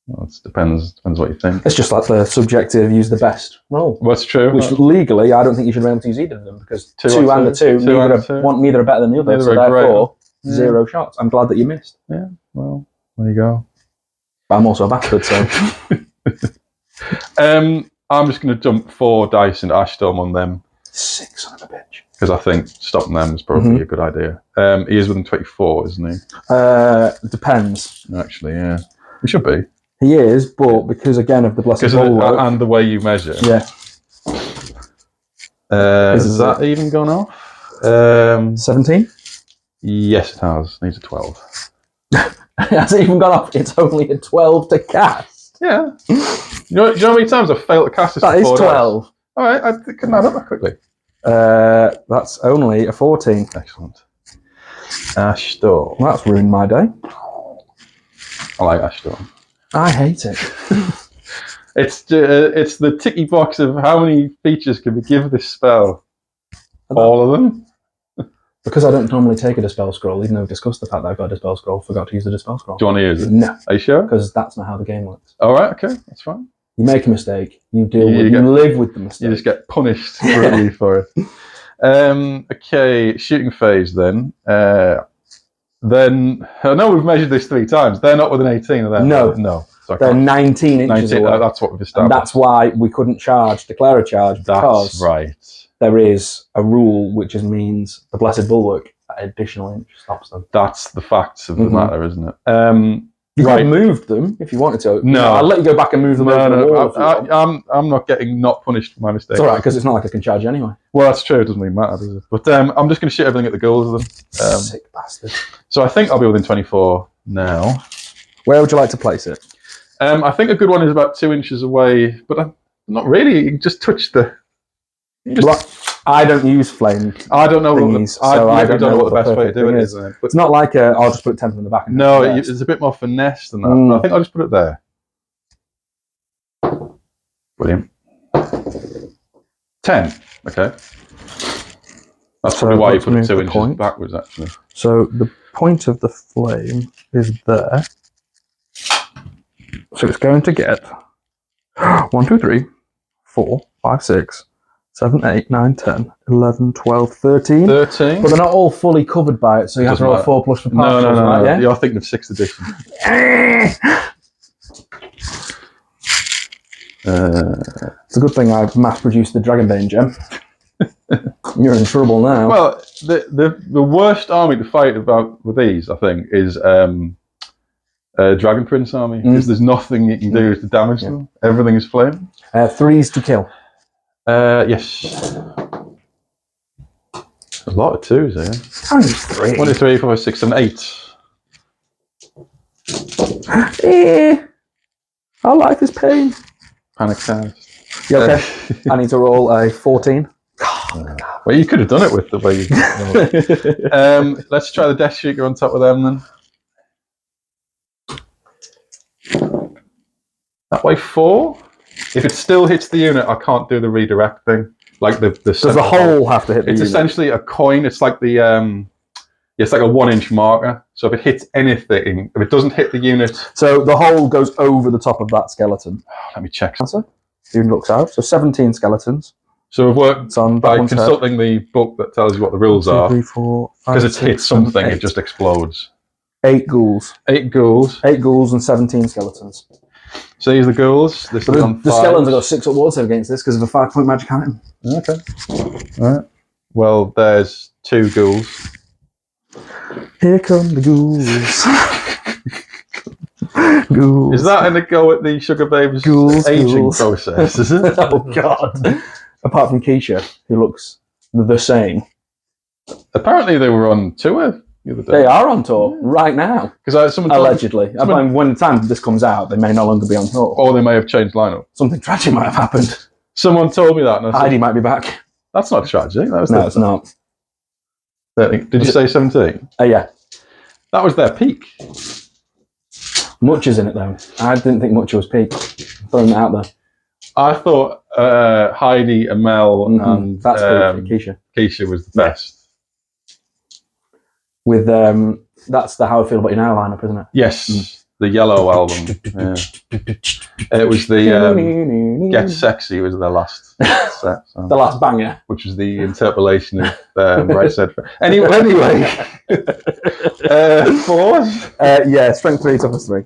Well, it depends what you think. It's just like the subjective use the best roll. What's true? Which legally, I don't think you should be able to use either of them, because 2 and a 2, neither are better than the other, so therefore, 0 shots. I'm glad that you missed. Yeah, well, there you go. But I'm also a bastard, so... I'm just going to dump 4 dice into Ashstorm on them. 6 son of a bitch. Because I think stopping them is probably a good idea. He is within 24, isn't he? Depends. Actually, yeah. He should be. He is, but because, again, of the Blessed Bulwark... And the way you measure. Yeah. Is that even gone off? 17? Yes, it has. Needs a 12. It hasn't even gone off. It's only a 12 to cast. Yeah. Do you know how many times I've failed to cast this? That is 12. All right, I couldn't add up that quickly. That's only a 14. Excellent. Ashstorm. Well, that's ruined my day. I like Ashstorm. I hate it. It's the ticky box of how many features can we give this spell. All of them. Because I don't normally take a Dispel scroll, even though we've discussed the fact that I've got a Dispel scroll, forgot to use the Dispel scroll. Do you want to use it? No. Are you sure? Because that's not how the game works. All right, okay, that's fine. You make a mistake, you live with the mistake. You just get punished brutally for it. Okay, shooting phase then. Then, I know we've measured this 3 times. They're not within 18 of them. No. So they're 19 inches away. That's what we've established. And that's why we couldn't declare a charge, because that's right. There is a rule which means the Blessed Bulwark, that additional inch, stops them. That's the facts of the matter, isn't it? You could have moved them if you wanted to. No. I'll let you go back and move them over the wall. I'm not getting not punished for my mistakes. It's alright, because it's not like I can charge anyway. Well, that's true. It doesn't really matter, does it? But I'm just going to shoot everything at the goals of them. Sick bastard. So I think I'll be within 24 now. Where would you like to place it? I think a good one is about 2 inches away, but not really. You can just touch the... I don't use flame. I don't know. I don't know what the best way to do it is. It's not like I'll just put a temple in the back. And no, it's a bit more finesse than that. But I think I'll just put it there. Brilliant. 10. Okay. That's probably why you put it 2 inches backwards, actually. So the point of the flame is there. So it's going to get 1, 2, 3, 4, 5, 6, 7, 8, 9, 10, 11, 12, 13. 13. But they're not all fully covered by it, so you have to roll a 4+ for partials. No. Right, yeah? You're thinking of 6th edition. It's a good thing I've mass-produced the Dragonbane gem. You're in trouble now. Well, the worst army to fight with these, I think, is Dragon Prince army, because there's nothing you can do to damage them. Everything is flame. 3s to kill. Yes. A lot of 2s here. How many 3? 1, 2, 3, 4, 5, 6, 7, 8. Our life is pain. Panic cast. You okay? I need to roll a 14. Well, you could have done it with the way you... let's try the Death Shooter on top of them then. That way 4. If it still hits the unit, I can't do the redirect thing. Like does the hole have to hit the unit? It's essentially a coin. It's like the it's like a 1-inch marker. So if it hits anything, if it doesn't hit the unit, so the hole goes over the top of that skeleton. Let me check. The unit looks out. So 17 skeletons. So we've worked by consulting the book that tells you what the rules are. 2, 3, 4, 5, because it's hit something, it just explodes. 8 ghouls. 8 ghouls. 8 ghouls and 17 skeletons. So these are the ghouls. The skeletons have got 6 up ward save against this because of a 5-point magic item. Okay. All right. Well, there's 2 ghouls. Here come the ghouls. Ghouls. Is that in a go at the Sugar Babe's aging process, is it? Oh, God. Apart from Keisha, who looks the same. Apparently they were on tour the other day. They are on tour right now. Allegedly. When the time this comes out, they may no longer be on tour. Or they may have changed lineup. Something tragic might have happened. Someone told me that. And Heidi might be back. That's not tragic. No, it's not. Did you say 17? Yeah. That was their peak. Much is in it, though. I didn't think much was peak. I'm throwing that out there. I thought Heidi, Amel, and that's Keisha was the best. With that's the How I Feel About You Now lineup, isn't it? Yes, the Yellow album. It was the Get Sexy was their last set. So, the last banger. Which was the interpolation of Right Said. Anyway. 4s? Yeah, strength 3, toughness 3.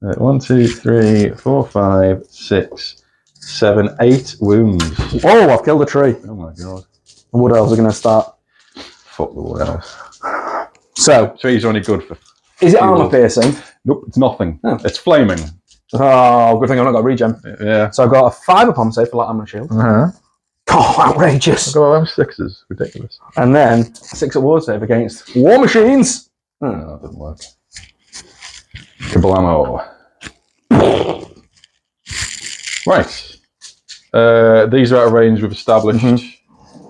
1, 2, 3, 4, 5, 6, 7, 8 wounds. Oh, I've killed a tree. Oh my God. Wood elves are going to start. Fuck the wood elves. So, trees are only good for... Is it armor piercing? Nope, it's nothing. Oh. It's flaming. Oh, good thing I've not got regen. Yeah. So I've got a 5 upon save for light armor shield. Oh, outrageous. Look at all them sixes. Ridiculous. And then 6 at ward save against War Machines. No, that didn't work. Kablamo. Right. These are out of range. We've established.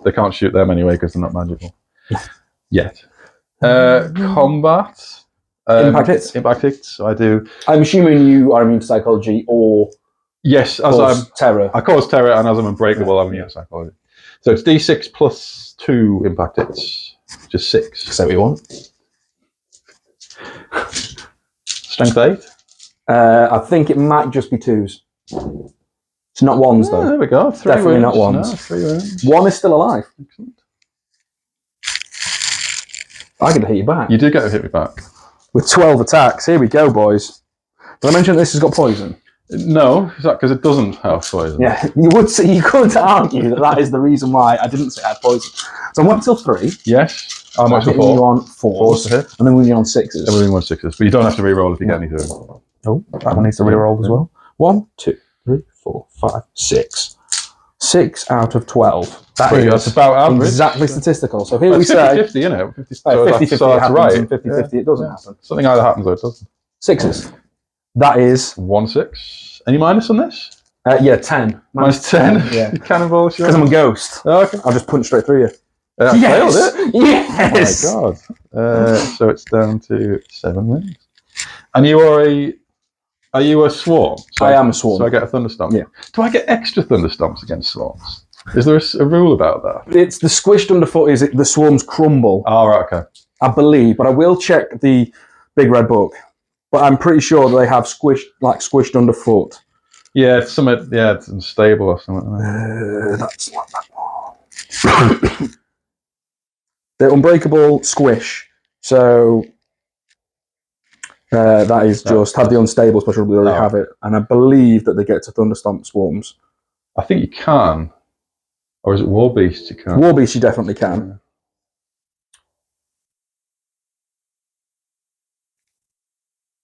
They can't shoot them anyway because they're not magical. Yet. Combat. Impact hits. Impact hits. So I do. I'm assuming you are immune to psychology or Yes, as I'm terror. I cause terror, and as I'm unbreakable, I'm immune to psychology. So it's D6 plus 2 impact hits. Just 6. Say what you want. Strength 8. I think it might just be 2s. It's not 1s though. There we go. 3 Definitely wounds. not 1s. No, 3 wounds. 1 is still alive. Excellent. I get to hit you back. You do get to hit me back. With 12 attacks. Here we go, boys. Did I mention this has got poison? No, is that because it doesn't have poison? Yeah, you could argue that is the reason why I didn't say I had poison. So I'm up till 3. Yes. How much for I'm hitting you 4? on 4s. To hit. And then we're on 6s. Everything was 6s, but you don't have to re-roll if you get any through. Oh, that one needs to re-roll as well. 1, 2, 3, 4, 5, 6. 6 out of 12. That's about average. Exactly statistical. So here we 50, say 50, you know. 50, so 50-50 so it that's happens right. and 50-50 it doesn't happen. Something either happens or it doesn't. 6s. That is 1 6. Any minus on this? yeah, 10. Minus 10. Yeah. Cannonball shot. Because I'm a ghost. Oh, okay. I'll just punch straight through you. That failed it. Yes. Oh my god. So it's down to 7 wins. And you are you a swarm? So I am a swarm. So I get a thunderstorm. Yeah. Do I get extra thunderstorms against swarms? Is there a rule about that? It's the squished underfoot is the swarms crumble. Oh, right, okay. I believe, but I will check the Big Red Book. But I'm pretty sure they have squished underfoot. Yeah, it's it's unstable or something. That's not that one. They're unbreakable squish. So that is just have the unstable special ability, already have it. And I believe that they get to Thunderstomp swarms. I think you can. Or is it War Beast you can? War Beast you definitely can. Yeah.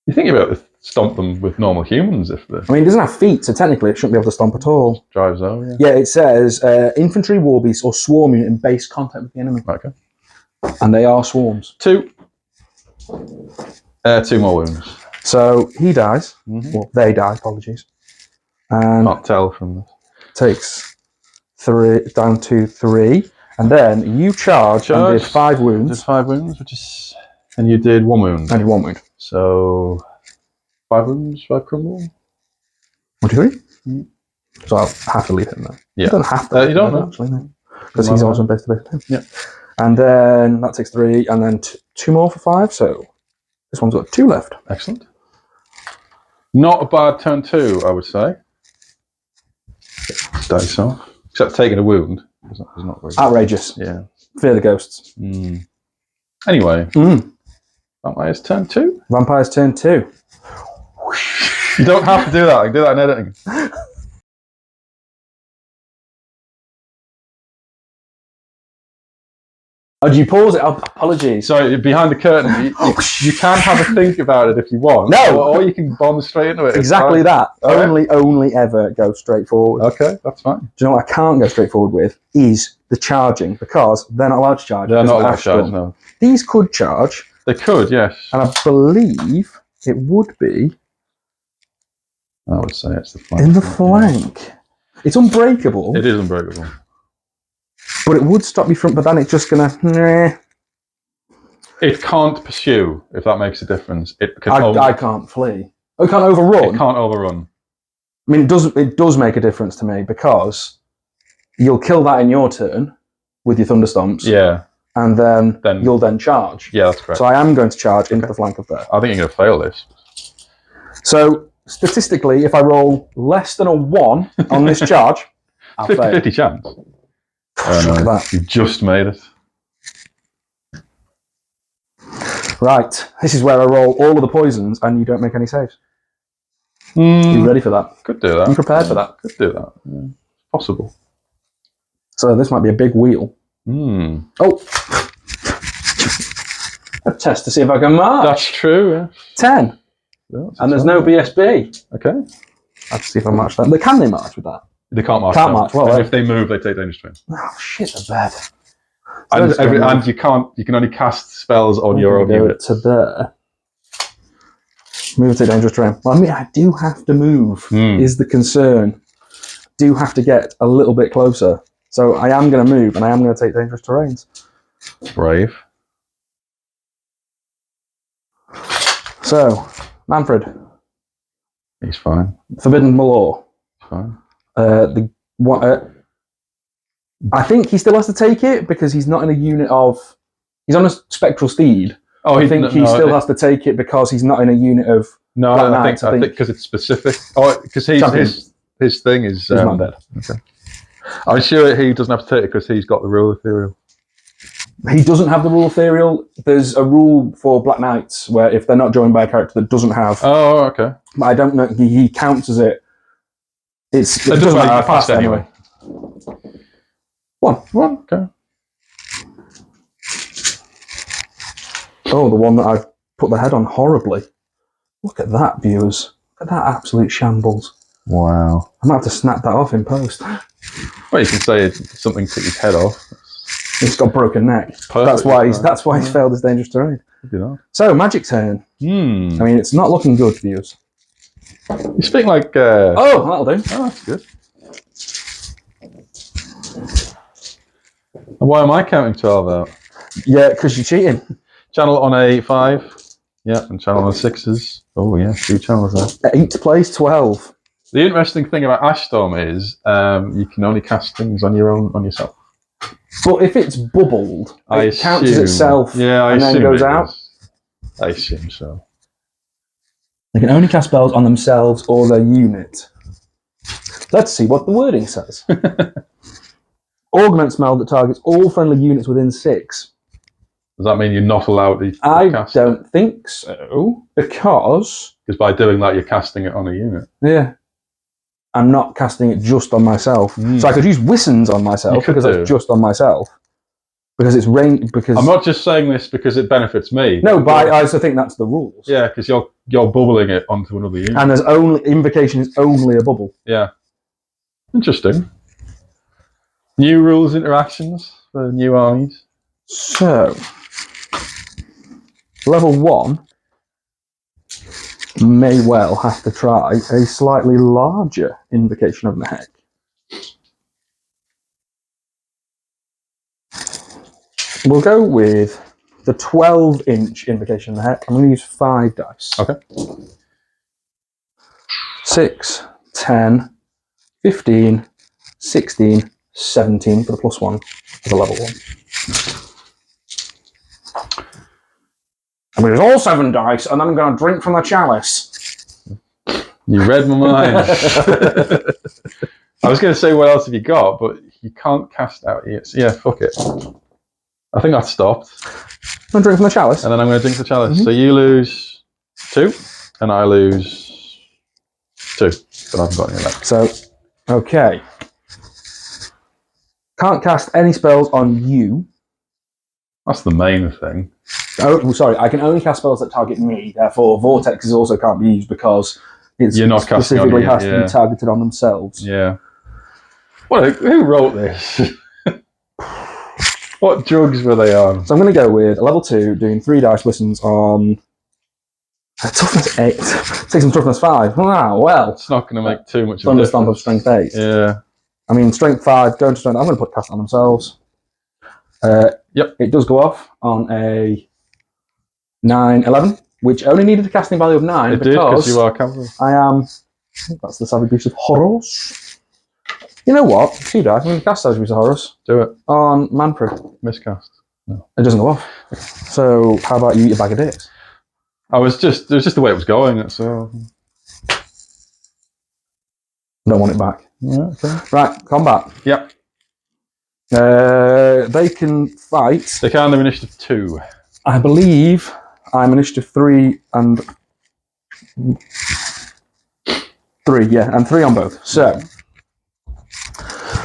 You think about to stomp them with normal humans if the I mean, it doesn't have feet, so technically it shouldn't be able to stomp at all. drives over, yeah. Yeah, it says infantry, war beast, or swarm unit in base contact with the enemy. Okay. And they are swarms. 2. 2 more wounds. So he dies. Well, they die, apologies. And Can't tell from this. takes 3 down to 3. And then you charge and did 5 wounds. Did 5 wounds, which is... And you did 1 wound. And 1 wound. So 5 wounds, 5 crumble. 1, 2, 3. So I'll have to leave him there. Yeah. You don't have to. You don't know. Actually, no. Because he's also base to base. Yeah. And then that takes 3, and then 2 more for 5. So this one's got 2 left. Excellent. Not a bad turn 2, I would say. Dice off. Except taking a wound. It's not very good. Outrageous. Yeah. Fear the ghosts. Anyway. Vampire's turn 2. Vampire's turn 2. You don't have to do that. I can do that in editing. Oh, did you pause it? Oh, apologies. Sorry, behind the curtain. You can have a think about it if you want. No! Or you can bomb straight into it. Exactly that. Right. Only ever go straight forward. Okay, that's fine. Do you know what I can't go straight forward with? Is the charging, because they're not allowed to charge. They're not allowed to charge, no. These could charge. They could, yes. And I believe it would be... I would say it's the flank. In the flank. It's unbreakable. It is unbreakable. But it would stop you from... But then it's just going to... It can't pursue, if that makes a difference. It can I can't flee. Oh, it can't overrun? It can't overrun. I mean, it does make a difference to me, because you'll kill that in your turn with your Thunderstomps. Yeah. And then you'll then charge. Yeah, that's correct. So I am going to charge into the flank of there. I think you're going to fail this. So statistically, if I roll less than a 1 on this charge, I'll 50-50 chance. Look at that. You just made it. Right, this is where I roll all of the poisons and you don't make any saves. You ready for that? Could do that. You prepared for that? Could do that. Yeah. Possible. So this might be a big wheel. Oh! A test to see if I can march. That's true, yeah. 10. Yeah, and there's no BSB. Okay. I'll have to see if I march that. But can they march with that? They can't march. Can't march. Well, and if they move, they take dangerous terrain. Oh shit, the bed. And you can only cast spells on your own unit. To there. Move to dangerous terrain. Well, I mean, I do have to move. Is the concern? Do have to get a little bit closer. So I am going to move, and I am going to take dangerous terrains. Brave. So, Mannfred. He's fine. Forbidden Law. Fine. I think he still has to take it because he's not in a unit of. He's on a spectral steed. Oh, I think he still has to take it because he's not in a unit of. No, I think because it's specific. Oh, because his thing is. He's not dead. Okay. I'm sure he doesn't have to take it because he's got the rule ethereal. He doesn't have the rule ethereal. There's a rule for Black Knights where if they're not joined by a character that doesn't have. Oh, okay. But I don't know. He counts as it. It doesn't matter. Passed anyway. One. Okay. Oh, the one that I've put the head on horribly. Look at that, viewers. Look at that absolute shambles. Wow. I might have to snap that off in post. Well, you can say something took his head off. He's got broken neck. That's why he's failed his dangerous terrain. So, magic turn. I mean, it's not looking good, viewers. You speak like... Oh, that'll do. Oh, that's good. And why am I counting 12 out? Yeah, because you're cheating. Channel on a 5. Yeah, and channel on 6s. Oh, yeah, 2 channels there. 8 plays 12. The interesting thing about Ashstorm is you can only cast things on yourself. But if it's bubbled, it counts as itself and then goes out. I assume so. They can only cast spells on themselves or their unit. Let's see what the wording says. Augment spell that targets all friendly units within 6. Does that mean you're not allowed to cast I don't think so, because by doing that you're casting it on a unit. Yeah. I'm not casting it just on myself. So I could use Wissons on myself because it's just on myself. Because it's range. Because I'm not just saying this because it benefits me. No, but I also think that's the rules. Yeah, because you're bubbling it onto another unit. And there's invocation is only a bubble. Yeah. Interesting. New rules interactions for new armies. So level 1 may well have to try a slightly larger invocation of the heck. We'll go with the 12-inch invocation of the heck. I'm going to use 5 dice. Okay. 6, 10, 15, 16, 17 for the +1 for the level 1. I'm going to use all 7 dice, and then I'm going to drink from the chalice. You read my mind. I was going to say, what else have you got? But you can't cast out yet. So yeah, fuck it. I think that stopped. I'm going to drink from the chalice. And then I'm going to drink the chalice. So you lose 2, and I lose 2. But I haven't got any left. So, okay. Can't cast any spells on you. That's the main thing. Oh, sorry. I can only cast spells that target me. Therefore, vortexes also can't be used because you're not specifically has to be targeted on themselves. Yeah. Who wrote this? What drugs were they on? So I'm going to go with a level 2, doing 3 dice listens on toughness 8. Take some toughness 5. Wow, well. It's not going to make too much of a difference. Thunderstomp of strength 8. Yeah. I mean, strength 5, going to strength. I'm going to put cast on themselves. Yep. It does go off on a 9, 11, which only needed a casting value of 9. It did, because you are cavalry. I am. That's the Savage Beast of Horus. You know what? 2 dice. I'm going to cast Savage Beast of Horus. Do it. On Mannfred. Miscast. No. It doesn't go off. So, how about you eat a bag of dicks? It was just the way it was going. That's all. Don't want it back. Yeah, okay. Right, combat. Yep. They can fight. They can. They're initiative 2. I believe I'm initiative 3 and 3. Yeah, and 3 on both. So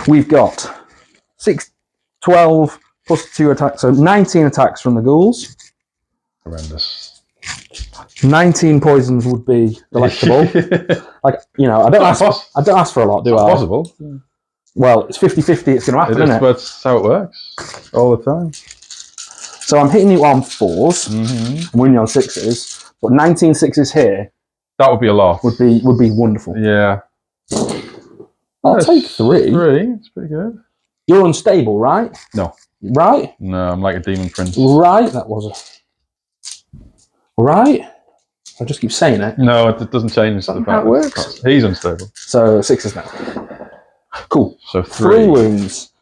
we've got 12 plus 2 attacks, so 19 attacks from the ghouls. Horrendous. 19 poisons would be delectable. Like, you know, I don't ask for a lot, do I? Possible. Well, it's 50-50, it's going to happen, isn't it? That's how it works all the time. So I'm hitting you on 4s, I'm winning you on 6s, but 19 6s here. That would be a lot. Would be wonderful. Yeah. I'll take 3. 3, it's pretty good. You're unstable, right? No. Right? No, I'm like a demon prince. Right? That was a... Right? I just keep saying it. No, it doesn't change the fact how it works. He's unstable. So 6s now. Cool. So 3 wounds.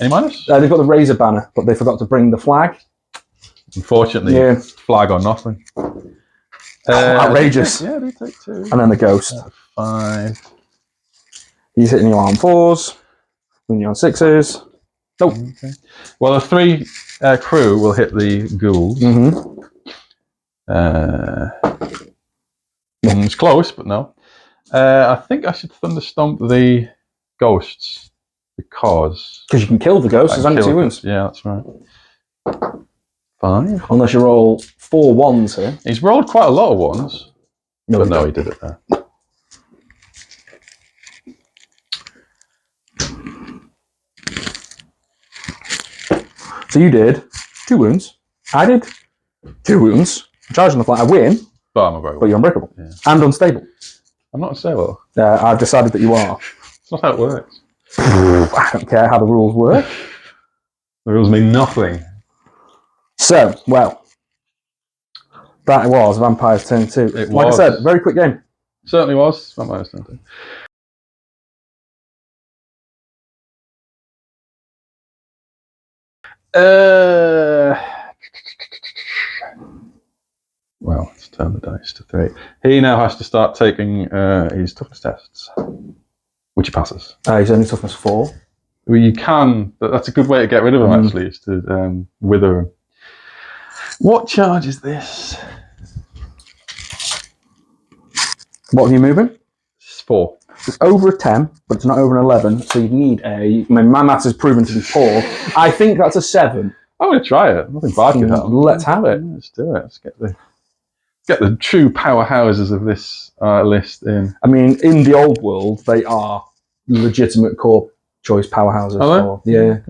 Any minus? They've got the razor banner, but they forgot to bring the flag. Unfortunately, flag or nothing. Outrageous. Yeah, they take 2. And then the ghost. 5. He's hitting you on 4s. Winning you on 6s. Nope. Okay. Well, the 3 crew will hit the ghouls. It's close, but no. I think I should thunderstomp the ghosts because you can kill the ghosts. There's only 2 wounds. Yeah, that's right. 5. Unless you roll 4 1s here. He's rolled quite a lot of 1s. But no, he did it there. So you did 2 wounds. I did 2 wounds. I'm charged on the flat. I win. But I'm unbreakable. But you're unbreakable. Yeah. And unstable. I'm not unstable. I've decided that you are. It's not how it works. I don't care how the rules work. The rules mean nothing. So, well, that was Vampire's Turn 2. Like I said, very quick game. Certainly was. Vampire's Turn 2. Well, let's turn the dice to 3. He now has to start taking his toughness tests, which he passes. He's only toughness 4. Well, you can. That's a good way to get rid of him. Actually, is to wither him. What charge is this? What are you moving? It's 4. It's over a 10, but it's not over an 11. So you need a. My maths is proven to be poor. I think that's a 7. I'm going to try it. Nothing bad can happen. Let's have it. Yeah, let's do it. Let's get the true powerhouses of this list in. I mean, in the old world, they are legitimate core choice powerhouses. Are they?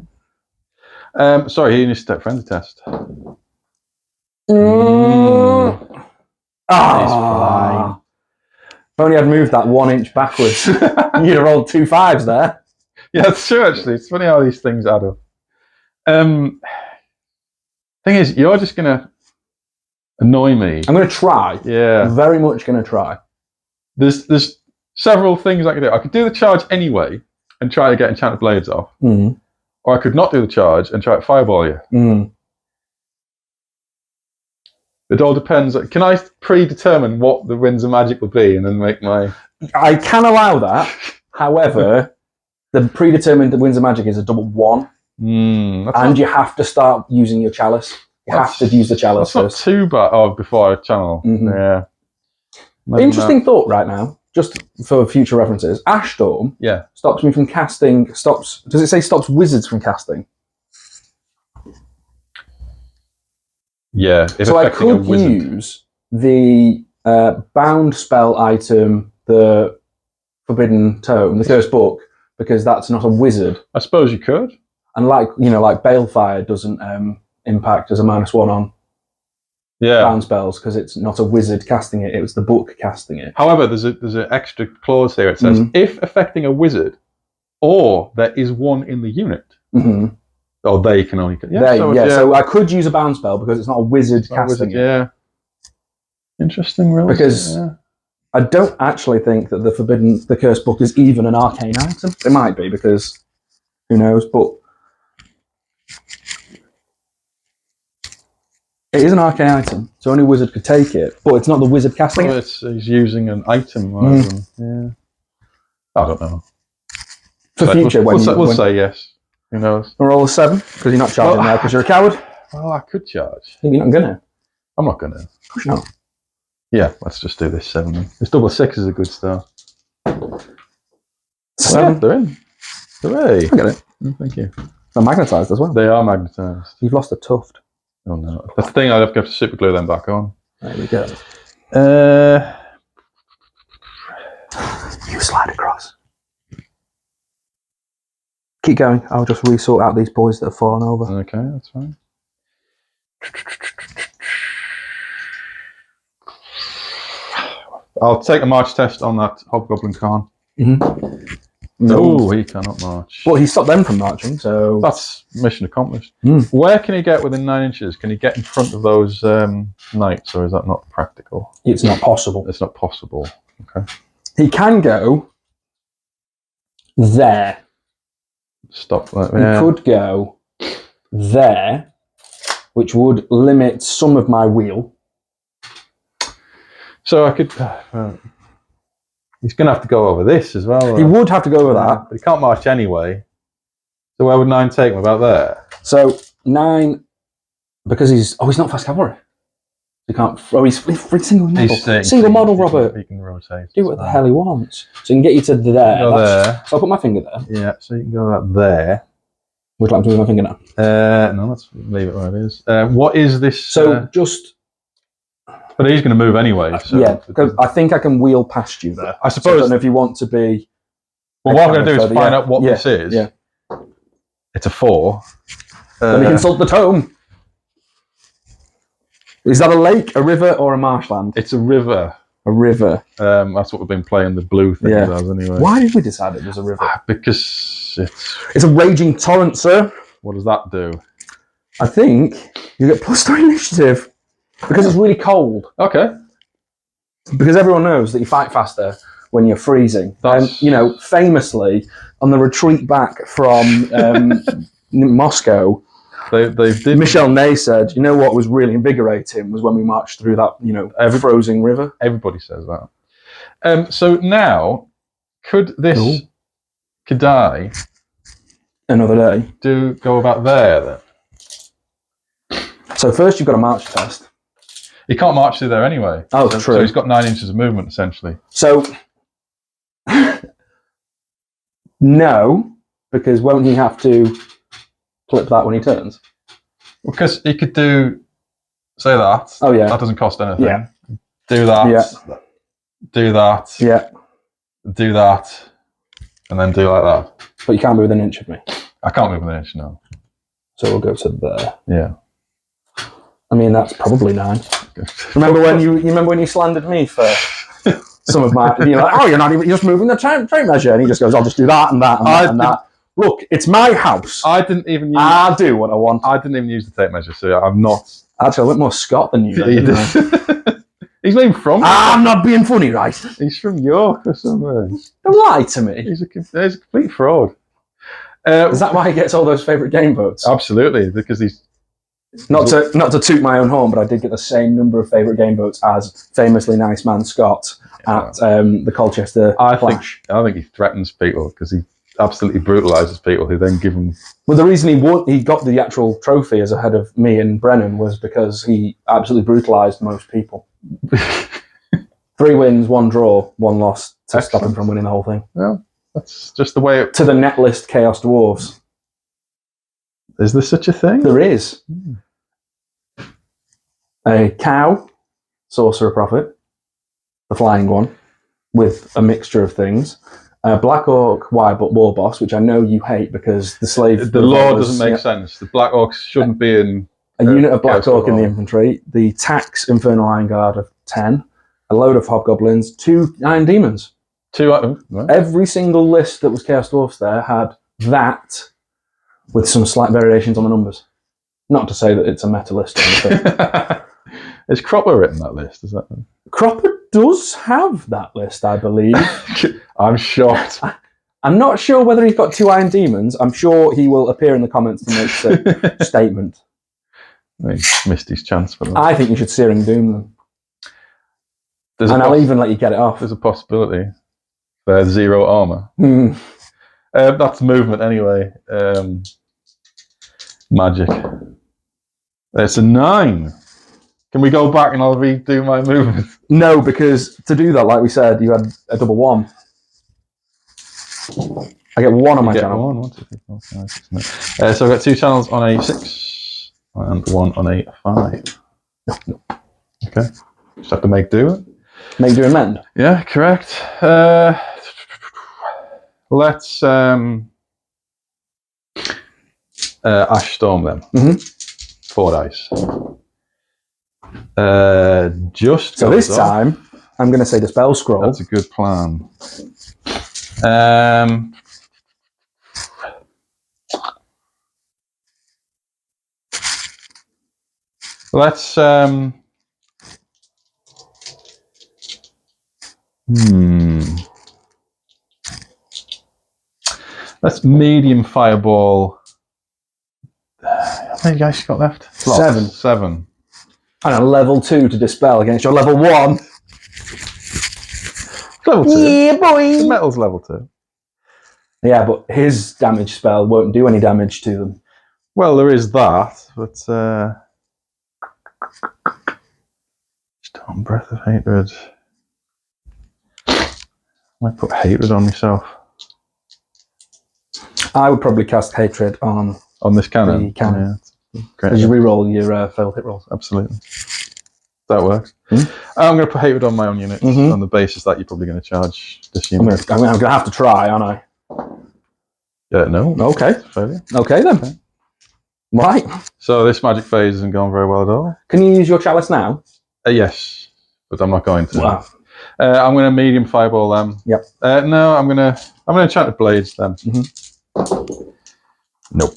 Yeah. Sorry, he needs to take friendly test. He's fine. If only I'd moved that 1 inch backwards, you'd have rolled 2 5s there. Yeah, that's true. Actually, it's funny how these things add up. Thing is, you're just gonna annoy me. I'm gonna try. Yeah, very much gonna try. There's several things I could do. I could do the charge anyway and try to get enchanted blades off, or I could not do the charge and try to fireball you. It all depends. Can I predetermine what the winds of magic will be and then make my... I can allow that. However, the predetermined winds of magic is a double 1. And you have to start using your chalice. You have to use the chalice first. That's not too bad. Oh, before I channel. Yeah. Interesting thought right now, just for future references. Ash Storm stops me from casting... Does it say stops wizards from casting? Yeah. So I could use the bound spell item, the Forbidden Tome, the Cursed Book, because that's not a wizard. I suppose you could. And like Balefire doesn't impact as a -1 on bound spells because it's not a wizard casting it; it was the book casting it. However, there's an extra clause here. It says if affecting a wizard, or there is one in the unit, or they can only. So I could use a bound spell because it's not a wizard casting it. Yeah. Interesting, really. Because I don't actually think that the Cursed Book is even an arcane item. It might be because who knows, but. It is an arcane item, so only a wizard could take it, but it's not the wizard casting it. He's using an item. Yeah. I don't know. For future, we'll say yes. Who knows? We'll roll a 7, because you're not charging now, because you're a coward. Well, I could charge. You're not going to. I'm not going to. Of course not. Yeah, let's just do this 7 then. This double 6 is a good start. 7. They're in. Hooray. I get it. Thank you. They're magnetised as well. They are magnetised. You've lost a tuft. Oh no. That's the thing, I'd have to super glue them back on. There we go. You slide across. Keep going. I'll just resort out these boys that have fallen over. Okay, that's fine. I'll take a march test on that Hobgoblin Khan. No, he cannot march. Well, he stopped them from marching, so... That's mission accomplished. Where can he get within 9 inches? Can he get in front of those knights, or is that not practical? It's not possible. It's not possible. Okay. He can go there. Stop that. He could go there, which would limit some of my wheel. So I could... he's going to have to go over this as well. He would have to go over that. But he can't march anyway. So where would 9 take him? About there? So 9, because he's... Oh, he's not fast cavalry. He can't... Oh, he's single model. Single model, Robert. He can rotate. Do what the hell he wants. So he can get you to there. Go there. So I'll put my finger there. Yeah, so you can go about there. Would you like to move my finger now? No, let's leave it where it is. What is this? So just... But he's going to move anyway. So yeah, because I think I can wheel past you there. I So I suppose... don't know if you want to be... Well, what I'm going to do is find out what this is. Yeah. It's a 4. Let me consult the tome. Is that a lake, a river, or a marshland? It's a river. A river. That's what we've been playing the blue thing as anyway. Why did we decide it was a river? Because it's a raging torrent, sir. What does that do? I think you get +3 initiative because it's really cold. Okay. Because everyone knows that you fight faster when you're freezing. And, you know, famously, on the retreat back from Moscow, they did. Michel Ney said, you know what was really invigorating was when we marched through that, you know, frozen river. Everybody says that. So now, could this Kadai another day go about there then? So first you've got a march test. He can't march through there anyway. Oh, true. So he's got 9 inches of movement essentially. So no, because won't he have to flip that when he turns? Because he could do, say that. Oh yeah. That doesn't cost anything. Yeah. Do that. Yeah. Do that. Yeah. Do that. And then do like that. But you can't move within an inch of me. I can't move within an inch, no. So we'll go to there. Yeah. I mean, that's probably 9. Remember when you slandered me for some of my... You're like, oh, you're just moving the trait measure. And he just goes, I'll just do that and that and that and that. Look, it's my house. I didn't even use... I'll do what I want. I didn't even use the tape measure, so I'm not... Actually, I went more Scot than you. Then, He's not even from... I'm not being funny, right? He's from York or somewhere. Don't lie to me. He's a complete fraud. Is that why he gets all those favourite game votes? Absolutely, because he's... Not to toot my own horn, but I did get the same number of favourite game votes as famously nice man Scott at the Colchester Clash. I think he threatens people because he absolutely brutalises people who then give him... Well, the reason he got the actual trophy as ahead of me and Brennan was because he absolutely brutalised most people. 3 wins, 1 draw, 1 loss to stop him from winning the whole thing. Well, that's just the way it... To the net list Chaos Dwarfs. Is there such a thing? There is. A cow, Sorcerer Prophet, the flying one, with a mixture of things. A Black Orc War Boss, which I know you hate because the slave... The law doesn't make sense. The Black Orcs shouldn't be in... A unit of Black Orc in the infantry, the Tax Infernal Iron Guard of 10, a load of Hobgoblins, 2 Iron Demons. 2 items. Right. Every single list that was Chaos Dwarfs there had that with some slight variations on the numbers. Not to say that it's a meta list or anything. Is Cropper written that list? Is that... Cropper does have that list, I believe. I'm shocked. I'm not sure whether he's got 2 Iron Demons. I'm sure he will appear in the comments to make a statement. He missed his chance for that. I think you should Searing Doom them. And I'll even let you get it off. There's a possibility. For 0 armour. That's movement anyway. Magic. It's a 9. Can we go back and I'll redo my movement? No, because to do that, like we said, you had a double 1. I get 1 on my channel. 1, 2, 3, 4, 5, 6, 9. So I've got 2 channels on a 6 and 1 on a 5. No. Okay. Just have to make do. Make do and mend. Yeah, correct. Let's Ash Storm them. 4 dice. Just so this time, I'm going to say Dispel Scroll. That's a good plan. Let's let's medium fireball. How many guys you got left? 7. 7. And a level 2 to Dispel against your level 1. Level 2. Yeah, boy. The metal's level 2. Yeah, but his damage spell won't do any damage to them. Well, there is that, but Storm Breath of Hatred. I might put Hatred on myself. I would probably cast Hatred on this cannon. The cannon. Yeah, great. As you reroll your failed hit rolls. Absolutely. That works. I'm going to put Hatred on my own unit on the basis that you're probably going to charge this unit. I'm going to have to try, aren't I? No. Okay. Failure. Okay then. Okay. Right. So this magic phase hasn't gone very well at all. Can you use your chalice now? Yes, but I'm not going to. Wow. I'm going to medium fireball them. Yep. No, I'm going to enchant with blades then. Nope.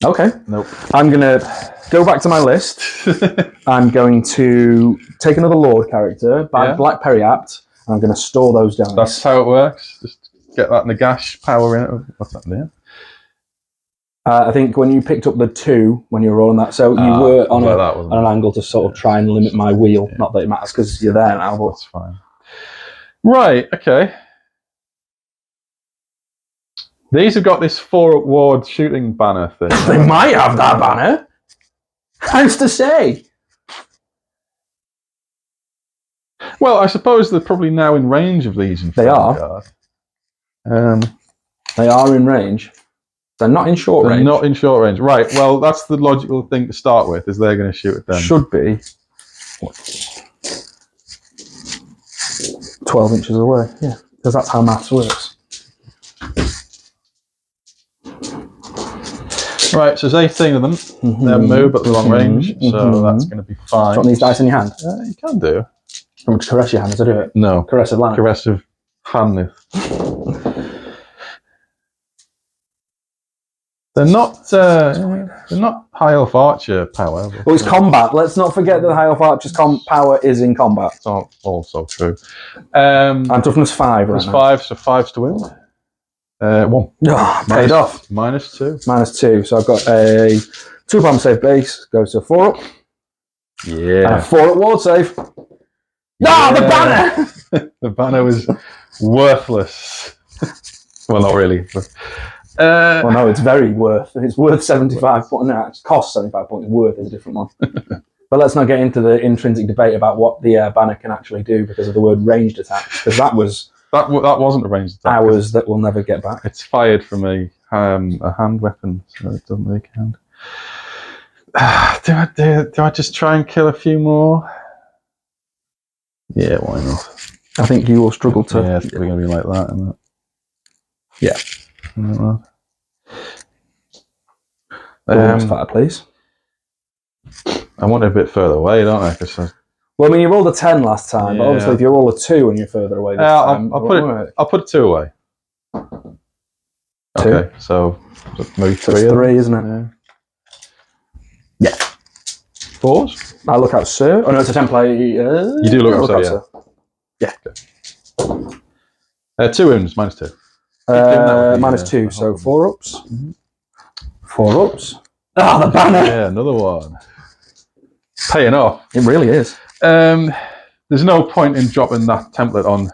Okay. Nope. I'm going to go back to my list. I'm going to take another Lord character, Black Periapt, and I'm going to store those down. That's how it works. Just get that Nagash power in it. What's that there? I think when you picked up the 2 when you were rolling that, so you were on an angle to sort of try and limit my wheel. Not that it matters because you're there now, but that's fine. Right. Okay. These have got this 4 ward shooting banner thing. They might have that banner. How's to say? Well, I suppose they're probably now in range of these. They are. They are in range. They're not in short range. They're not in short range. Right, well, that's the logical thing to start with, is they're going to shoot at them. Should be 12 inches away, yeah, because that's how maths works. Right, so there's 18 of them. They're moved at the long range, so that's going to be fine. Do you want these dice in your hand? You can do. I'm going to caress your hand as I do it. No. Caressive land. Caressive handness. They're not High Elf Archer power. Well, it's combat. Let's not forget that the High Elf Archer's power is in combat. It's also true. And toughness 5 right now. 5, so 5's to win. 1. Oh, paid off. -2. -2. So I've got a 2 bomb save base, goes to 4 up. Yeah. And a 4 up ward save. Yeah. The banner! The banner was worthless. Well, not really. But, well, no, it's very worth. It's worth 75 points. No, it costs 75 points. Worth is a different one. But let's not get into the intrinsic debate about what the banner can actually do because of the word ranged attack. Because that wasn't a ranged attack. Hours that we'll never get back. It's fired from a hand weapon, so it doesn't really count. Do I just try and kill a few more? Yeah, why not? I think you will struggle to. Yeah, it's probably going to be like that, isn't it? Yeah. Fire, please. I want it a bit further away, don't I? Well, I mean, you rolled a 10 last time, but obviously if you roll a 2 and you're further away this time... I'll put it 2 away. 2? Okay, so maybe 3. It's 3, isn't it? Yeah. 4s? I look out, sir. Oh, no, it's a template. You do look out, sir, yeah. Okay. 2 wounds, -2. -2, so 4 ups. 4 ups. Ah, the banner! Yeah, another one. Paying off. It really is. There's no point in dropping that template on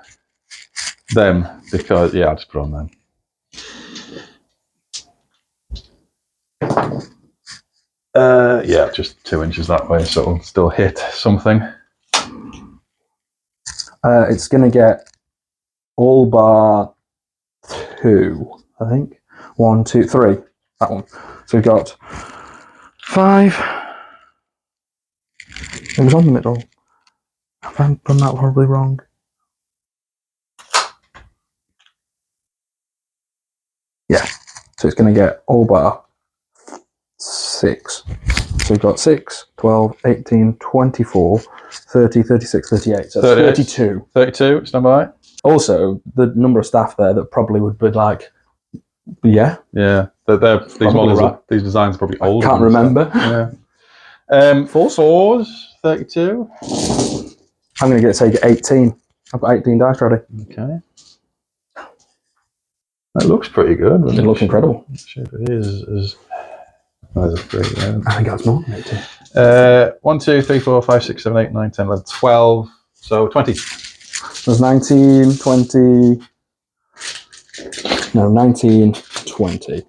them because, I'll just put it on them. Just 2 inches that way, so it'll still hit something. It's going to get all bar 2, I think. 1, 2, 3. That one. So we've got 5. It was on the middle. Have I done that horribly wrong? Yeah. So it's going to get all bar 6. So we've got 6, 12, 18, 24, 30, 36, 38. So 32. 32, stand by. Also, the number of staff there that probably would be like, yeah. Yeah, these models, right. These designs are probably older. I can't remember. Yeah. Fours, 32. I'm going to take 18. I've got 18 dice ready. Okay. That looks pretty good. It looks incredible. Sure if it is. There's a 3 there. I think that's more than 18. 1, 2, 3, 4, 5, 6, 7, 8, 9, 10, 11, 12. So 20. There's 19, 20. No, 19, 20.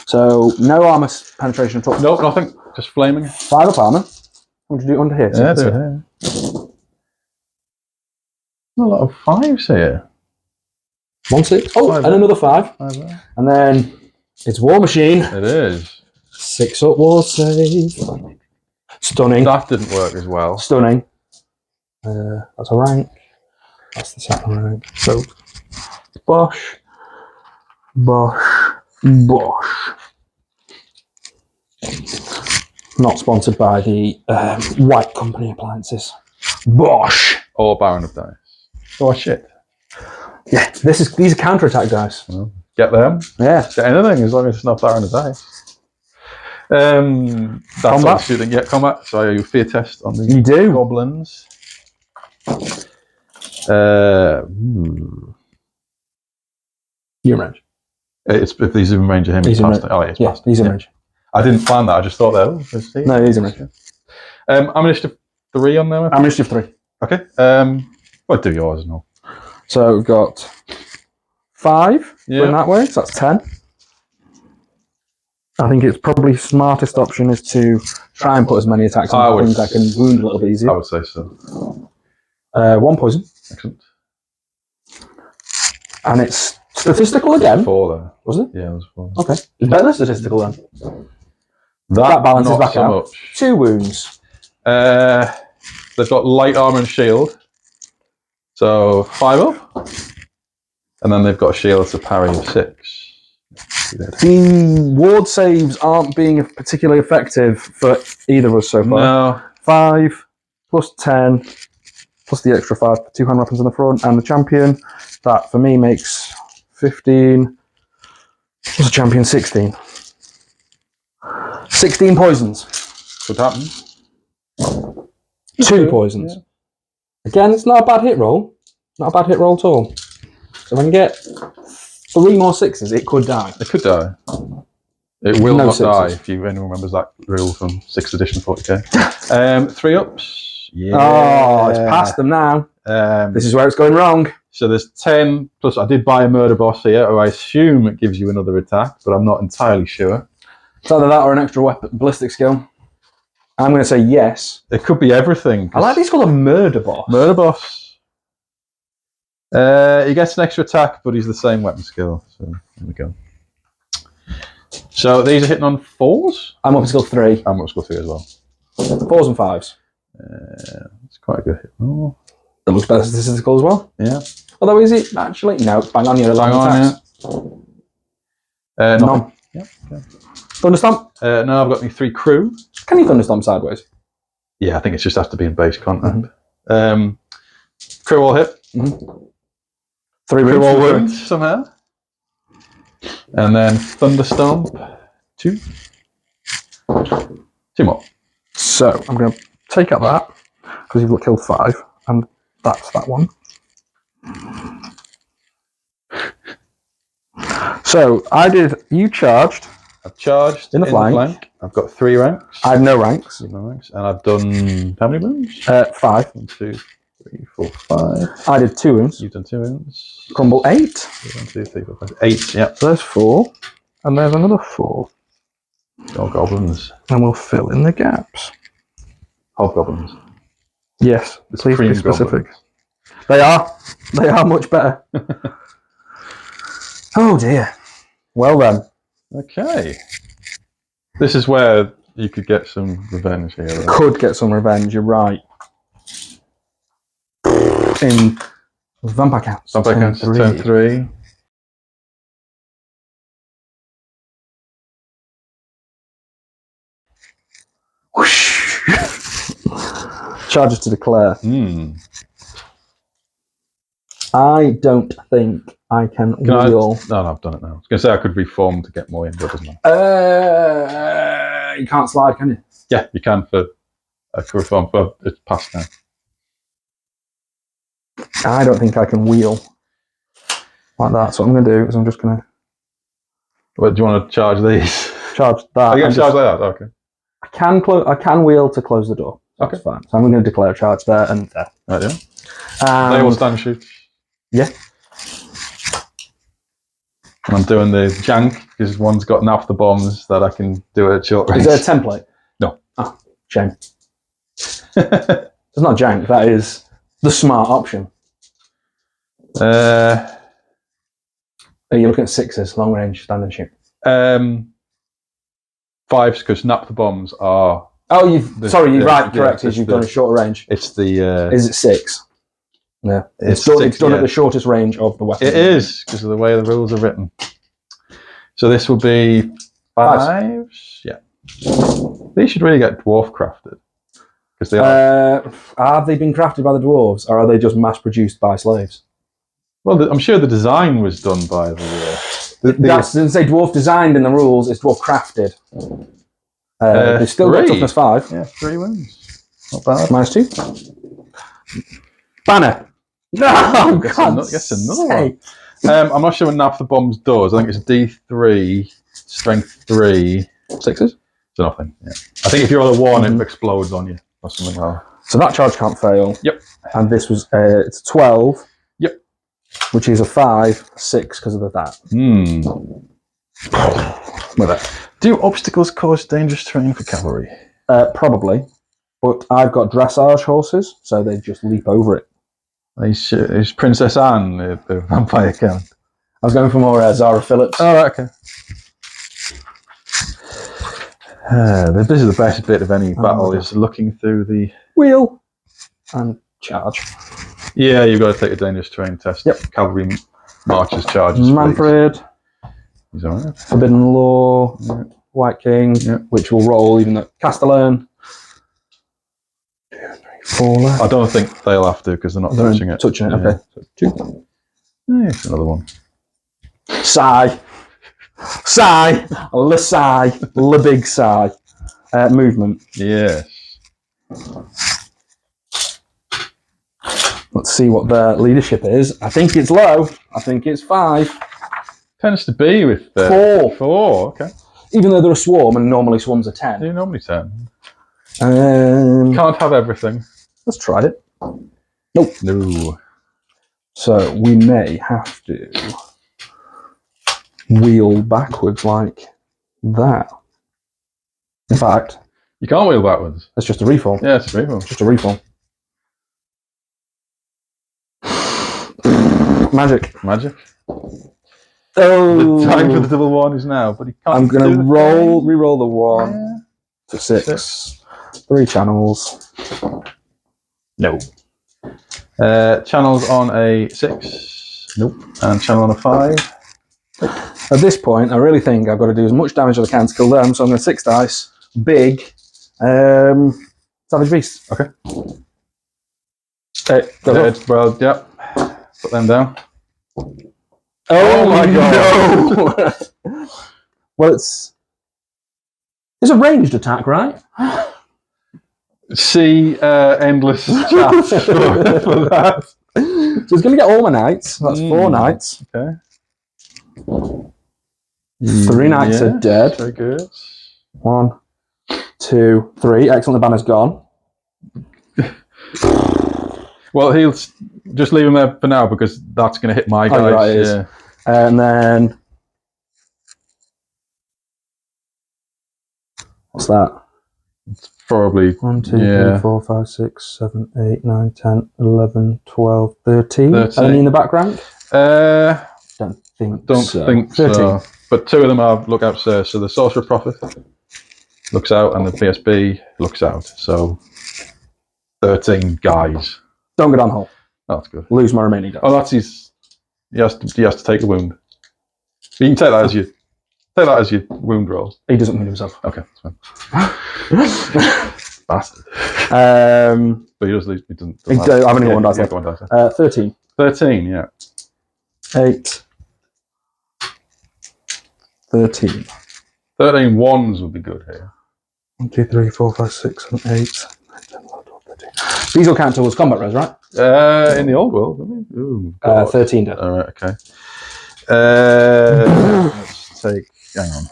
So no armor penetration at all. Nope, nothing. Just flaming. 5 up armor. Would you do it under here? Yeah, do it here. A lot of 5s here. 1, 6. Oh, and another 5. 5 there. And then it's War Machine. It is. 6 up war save. Stunning. That didn't work as well. Stunning. That's a rank. That's the second rank. So, Bosch. Bosch. Bosch. Not sponsored by the Wight Company appliances. Bosch. Or Baron of Dice. Oh shit. Yeah, these are counterattack dice. Well, get them. Yeah. Get anything as long as it's not Baron of Dice. That's Combat. all shooting. Yeah, combat. So you fear test on the You do. goblins. You're in range. It's if these are in range of him. He's in range. Oh, yeah, it's Yeah, past. he's in range. I didn't plan that. I just thought that. Let's see. No, he's in range. Ammunition 3 on there. Ammunition 3. Okay. Well, do yours and all. So we've got 5 going that way, so that's 10. I think it's probably smartest option is to try and put as many attacks on things I can wound a little bit easier. I would say so. 1 poison. Excellent. And it's statistical again. 4 there. Was it? Yeah, it was 4. Okay. It's better than statistical then. That balances not back so out. much. 2 wounds. They've got light armor and shield. So 5 up. And then they've got a shield to parry of 6. The ward saves aren't being particularly effective for either of us so far. No. 5 plus 10 plus the extra 5 for 2 hand weapons on the front, and the champion, that for me makes 15 plus the champion 16. 16 poisons. Could happen. 2 poisons. Yeah. Again, it's not a bad hit roll. Not a bad hit roll at all. So if I can get 3 more 6s, it could die. It could die. It will No not die, 6s. if anyone remembers that rule from 6th edition 40k. 3 ups. Yeah. Oh, it's past them now. This is where it's going wrong. So there's 10, plus I did buy a murder boss here, or I assume it gives you another attack, but I'm not entirely sure. It's either that or an extra weapon, ballistic skill. I'm going to say yes. It could be everything. I like these called a murder boss. Murder boss. He gets an extra attack, but he's the same weapon skill. So there we go. So these are hitting on 4s? I'm up to skill 3. I'm up to skill 3 as well. 4s and 5s. It's quite a good hit. Oh, That looks better statistical as well. yeah. Although is it actually? No, it's bang on your 11 attacks. None. Yeah. Thunderstomp? No, I've got my 3 crew. Can you thunderstomp sideways? Yeah, I think it just has to be in base content. Crew all hit. 3 Crew all wounds. wounds somehow. And then Thunderstomp. 2. 2 more. So I'm going to take out that because you've killed 5, and that's that one. So you charged. I've charged In the flank. I've got 3 ranks. I have no ranks. And I've done how many wounds? 5. 1, 2, 3, 4, 5. I did 2 wounds. You've done 2 wounds. Crumble 8. 1, 2, 3, 4, 5. 8, yeah. So there's 4, and there's another 4, Goblins. and we'll fill in the gaps. Hobgoblins. Yes, The please supreme be specific. goblins. They are much better. Oh dear. Well then. Okay. This is where you could get some revenge here. Right? Could get some revenge, you're right. in vampire counts. Vampire counts turn 3. Whoosh. Charges to declare. I don't think I can wheel. No, I've done it now. I was going to say I could reform to get more in, but it doesn't matter. You can't slide, can you? Yeah, you can for a reform, but it's past now. I don't think I can wheel like that. So what I'm going to do is I'm just going to. What, do you want to charge these? Charge that. Are you going to charge like that? Okay. I can wheel to close the door. That's Okay. fine. So I'm going to declare a charge there and there. Right, yeah. They all stand shoot. Yeah. And I'm doing the jank because one's got enough the bombs that I can do a short range. Is there a template? No. Ah, shame. It's not jank. That is the smart option. Are you looking at 6s, long range, stand and shoot? 5s because nap the bombs are. Oh, you're right. Correct. You've done a shorter range. It's the. Is it 6? Yeah, it's done at the shortest range of the weapon. It is because of the way the rules are written. So this will be 5s. Yeah, these should really get dwarf crafted because they are. Have they been crafted by the dwarves, or are they just mass produced by slaves? Well, I'm sure the design was done by the doesn't say dwarf designed in the rules. It's dwarf crafted. They've still got toughness 5. Yeah, 3 wounds. Not bad. -2. Banner. No, Guess another one. I'm not sure what nap the bombs does. I think it's D3, strength 3. 6s? So nothing. Yeah. I think if you're on a 1, it explodes on you or something like that. So that charge can't fail. Yep. And this was it's a 12. Yep. Which is a 5, 6 because of that. With it. Do obstacles cause dangerous terrain for cavalry? Probably. But I've got dressage horses, so they just leap over it. Is Princess Anne the vampire count? I was going for more Zara Phillips. Oh, right, okay. This is the best bit of any battle, is looking through the... Wheel and charge. Yeah, you've got to take a dangerous terrain test. Yep. Cavalry marches charges. Mannfred. He's all right. Forbidden Law. Yeah. White King, which will roll even though Castellan. 4 left. I don't think they'll have to because they're not touching it. Touching it, okay. So 2. It's another one. Sigh. Le sigh. Le big sigh. Movement. Yes. Let's see what their leadership is. I think it's low. I think it's 5. Tends to be with 4. 4, okay. Even though they're a swarm and normally swarms are 10. They're normally 10. Can't have everything. Let's try it. Nope. No. So we may have to wheel backwards like that. In fact, you can't wheel backwards. That's just a reform. Yeah, it's a reform. Just a reform. Magic. Oh, the time for the double 1 is now, but he can't. I'm going to re-roll the 1 to 6. 3 channels. No. Channels on a 6. Nope. And channel on a 5. At this point, I really think I've got to do as much damage as I can to kill them, so I'm going to 6 dice. Big. Savage Beast. Okay. Well, yep. Put them down. Oh my god! No. Well, it's a ranged attack, right? See endless chat for that. So it's going to get all my knights. That's 4 knights. Okay. 3 knights are dead. Very good. 1, 2, 3. Excellent. The banner's gone. Well, he'll just leave him there for now because that's going to hit my guys. Right, it is. Yeah. And then what's that? It's probably 1, 2, 3, 4, 5, 6, 7, 8, 9, 10, 11, 12, 13. 13. Are they in the back rank? Don't think so. 13. So. But 2 of them are look upstairs. So the Sorcerer Prophet looks out and the PSB looks out. So 13 guys. Don't go down the hole. Oh, that's good. Lose my remaining dice. Oh, that's his. He has to take the wound. You can take that as your wound roll. He doesn't wound himself. Okay, that's fine. Bastard. But he does lose. He doesn't. I've only got one dice left. One dice. 13. 13. Yeah. 8. 13. 13 ones would be good here. 1, 2, 3, 4, 5, 6, 7, 8, 9, 10, 11, 12, 13. These will count towards combat res, right? In the old world, don't they? Ooh, 13 dead. All right, okay. Let's take. Hang on.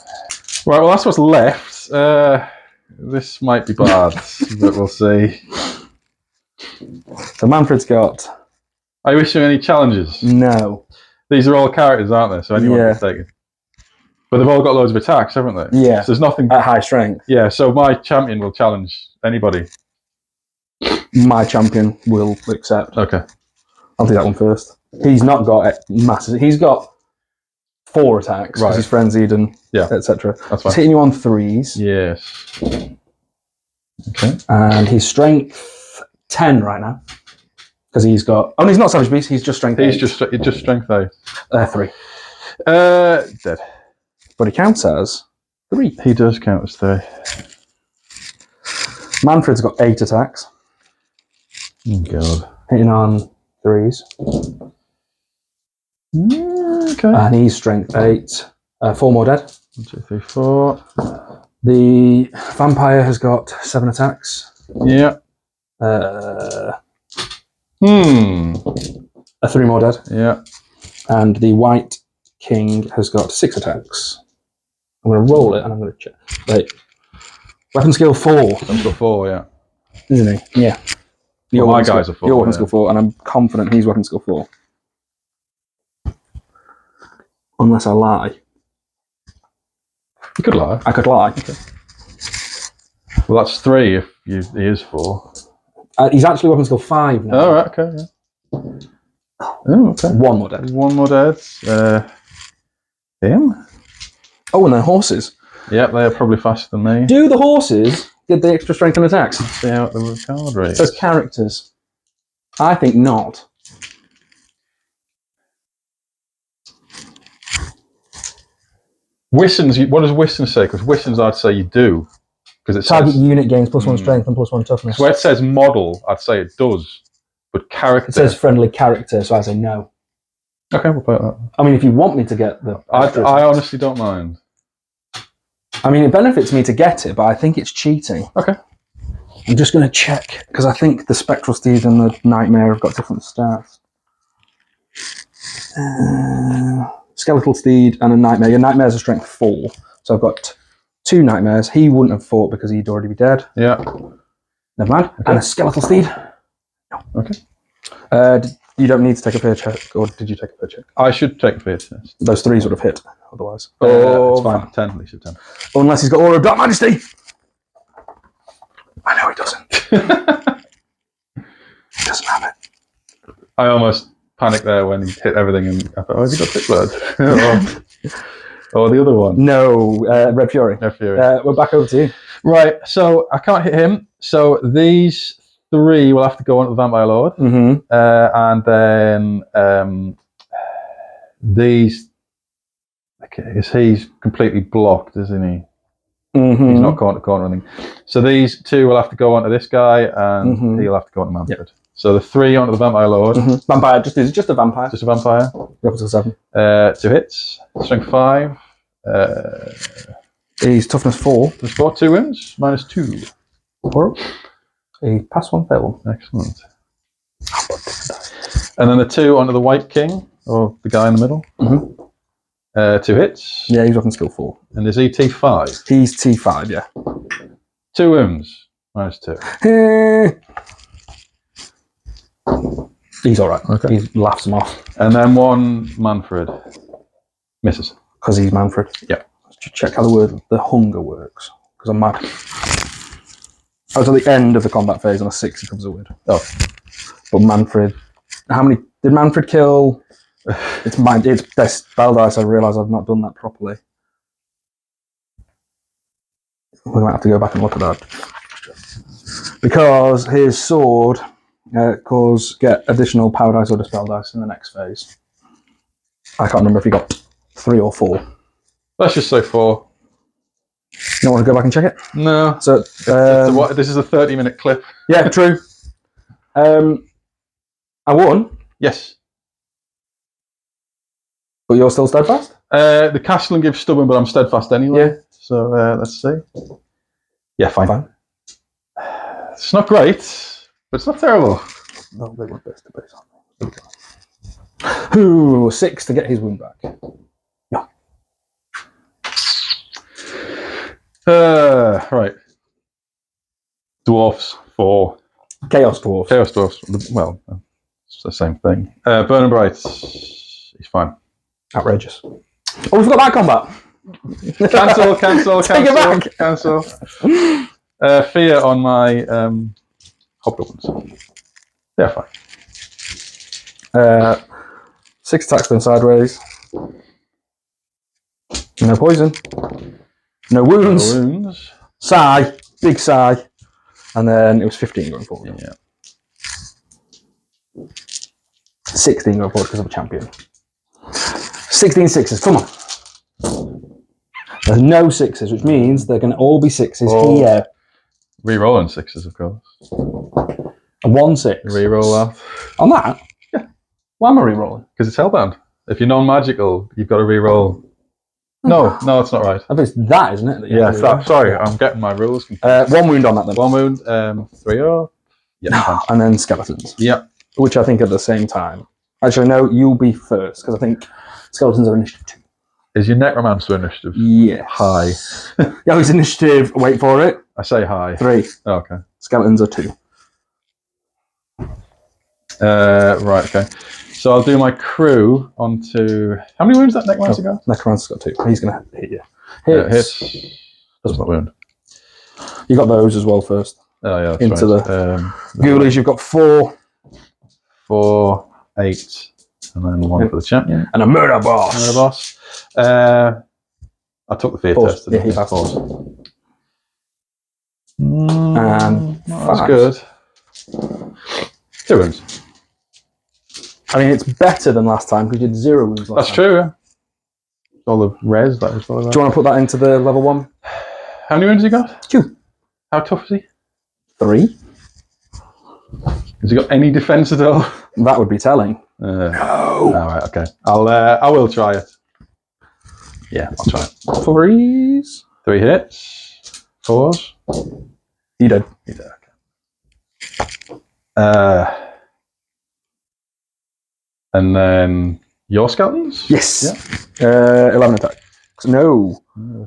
Right, well, that's what's left. This might be bad, but we'll see. So Mannfred's got. Are you issuing any challenges? No. These are all characters, aren't they? So anyone can take it. But they've all got loads of attacks, haven't they? Yeah. So there's nothing. At high strength. Yeah, so my champion will challenge anybody. My champion will accept. Okay. I'll do that one first. He's not got massive. He's got 4 attacks because he's frenzied and etc. That's fine. He's hitting you on 3s. Yes. Okay. And he's strength 10 right now because he's got. Oh, no, he's not savage beast. He's just strength. He's 8. just strength 8. 3. Dead. But he counts as 3. He does count as 3. Mannfred's got 8 attacks. Oh God. Hitting on 3s. Okay. And he's strength 8. 4 more dead. 1, 2, 3, 4. The vampire has got 7 attacks. Yeah. 3 more dead. Yeah. And the Wight King has got 6 attacks. I'm going to roll it and I'm going to check. Wait. Weapon skill 4. Weapon skill 4, yeah. Isn't he? Yeah. My guys are 4. Your weapon skill 4, and I'm confident he's weapon skill 4. Unless I lie. You could lie. I could lie. Okay. Well, that's 3 if he is 4. He's actually weapon skill 5 now. Oh, right, okay, yeah. Oh, okay. 1 more dead. 1 more dead. Him? Oh, and then horses. Yep, they're probably faster than me. Do the horses get the extra strength and attacks? See out the card rate. It says characters. I think not. Wissons, what does Wissons say? Because Wissons, I'd say you do. Because it Target says, unit gains +1 strength and +1 toughness. where it says model, I'd say it does. But character. It says friendly character, so I say no. Okay, we'll play that. I mean, if you want me to get the... I honestly don't mind. I mean, it benefits me to get it, but I think it's cheating. Okay. I'm just going to check, because I think the Spectral Steed and the Nightmare have got different stats. Skeletal Steed and a Nightmare. Your Nightmare's a strength 4, so I've got 2 Nightmares. He wouldn't have fought because he'd already be dead. Yeah. Never mind. Okay. And a Skeletal Steed. No. Okay. You don't need to take a fear check, or did you take a fear check? I should take a fear test. Those 3s would have hit, otherwise. It's fine. 10, at least you're 10. Unless he's got Aura of Dark Majesty! I know he doesn't. He doesn't have it. I almost panicked there when he hit everything and I thought, oh, has he got Thick Blood? or the other one. No, Red Fury. Red Fury. We're back over to you. Right, so I can't hit him. So these 3 will have to go on to the Vampire Lord. Mm-hmm. And then these... Okay, because he's completely blocked, isn't he? Mm-hmm. He's not corner to corner or anything. So these 2 will have to go onto this guy, and he'll have to go onto Mannfred. Yep. So the 3 onto the Vampire Lord. Mm-hmm. Vampire, just a vampire. Just a vampire. Up to 7. 2 hits. Strength 5. He's toughness 4. There's 4, 2 wins. -2. 4. He passed 1, failed 1. Excellent. And then the 2 onto the Wight King, or the guy in the middle. Mm-hmm. 2 hits. Yeah, he's weapon skill 4. And is he T5? He's T5, yeah. 2 wounds. -2. He's alright. Okay. He laughs him off. And then 1 Mannfred. Misses. Because he's Mannfred. Yeah. Let's check how the hunger works. Because I'm mad. I was at the end of the combat phase on a 6, he covers a word. Oh. But Mannfred... How many... Did Mannfred kill... It's best spell dice. I realise I've not done that properly. We're going to have to go back and look at that. Because his sword Cause get additional power dice or dispel dice in the next phase. I can't remember if you got 3 or 4. Let's just say 4. You don't want to go back and check it? No. So This is a 30-minute clip. yeah, true. I won, Yes. but you're still steadfast? The Castellan gives stubborn, but I'm steadfast anyway. Yeah. So let's see. Yeah, fine. Fine. It's not great, but it's not terrible. No, they want best to base on. Ooh, 6 to get his wound back. No. Right. Dwarfs 4. Chaos Dwarfs. Chaos Dwarfs. Well, it's the same thing. Burn and Bright. He's fine. Outrageous. Oh, we've got that combat. Cancel. Take it back. Cancel. Fear on my hobgoblins. They're fine. 6 attacks going sideways. No poison. No wounds. No wounds. Sigh. Big sigh. And then it was 15 going forward. Yeah. 16 going forward because of a champion. 16 sixes. Come on. There's no 6s, which means they're going to all be 6s here. Rerolling 6s, of course. A 1/6. Reroll that. On that? Yeah. Why am I rerolling? Because it's hellbound. If you're non-magical, you've got to reroll. No, that's not right. I think it's that, isn't it? Yeah, sorry, I'm getting my rules confused. 1 wound on that then. 1 wound, 3 or? Yeah, fine. And then skeletons. Yeah. Which I think at the same time. Actually, no, you'll be first, because I think skeletons are initiative 2. Is your Necromancer initiative? Yes. High. Yeah, it's initiative, wait for it. I say high. 3. Oh, okay. Skeletons are 2. Right, okay. So I'll do my crew onto... How many wounds that Necromancer got? Necromancer's got 2. He's going to hit you. Hits. Doesn't wound. You got those as well first. Oh, yeah, that's Into right. the ghoulies, you've got 4. 4, 8, and then 1 for the champion. And a murder boss. Murder boss. I took the fear test. Yeah, he passed. And that's good. 2 wounds. I mean, it's better than last time because you did 0 wounds last That's time. true, yeah. All the res, that is all Do you want to put that into the level 1? How many wounds has he got? 2. How tough is he? 3. Has he got any defense at all? That would be telling. No. Alright, okay. I will try it. Yeah, I'll try it. 3s. 3 hits. 4s. You did. You did, okay. And then your skeletons? Yes. Yeah. 11 attack. No.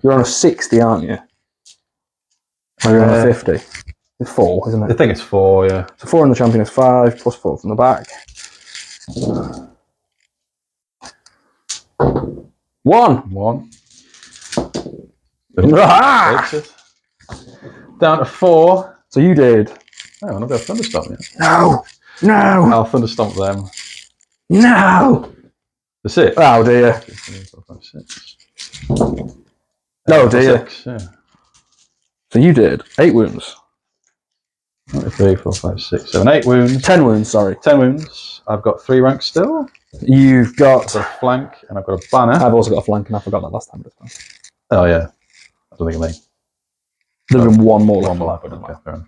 You're on a 60, aren't you? Or you're on a 50. It's 4, isn't I it? think it's 4, yeah. So 4 on the champion is 5, plus 4 from the back. 1. 1. Ah! Takes it. Down to 4. So you did. Oh, I'm not going to thunderstomp yet. No. No. I'll thunderstomp them. No. That's it. Oh dear. 2, 3, 4, 5, 6. Oh dear. 6, yeah. So you did 8 wounds. 1, 2, 3, 4, 5, 6, 7, 8 wounds. 10 wounds, sorry. 10 wounds. I've got 3 ranks still. You've got... I've got a flank and I've got a banner. I've also got a flank and I forgot that last time. Oh, yeah. I don't think I made. There's been one more One left. more. Okay, fair enough.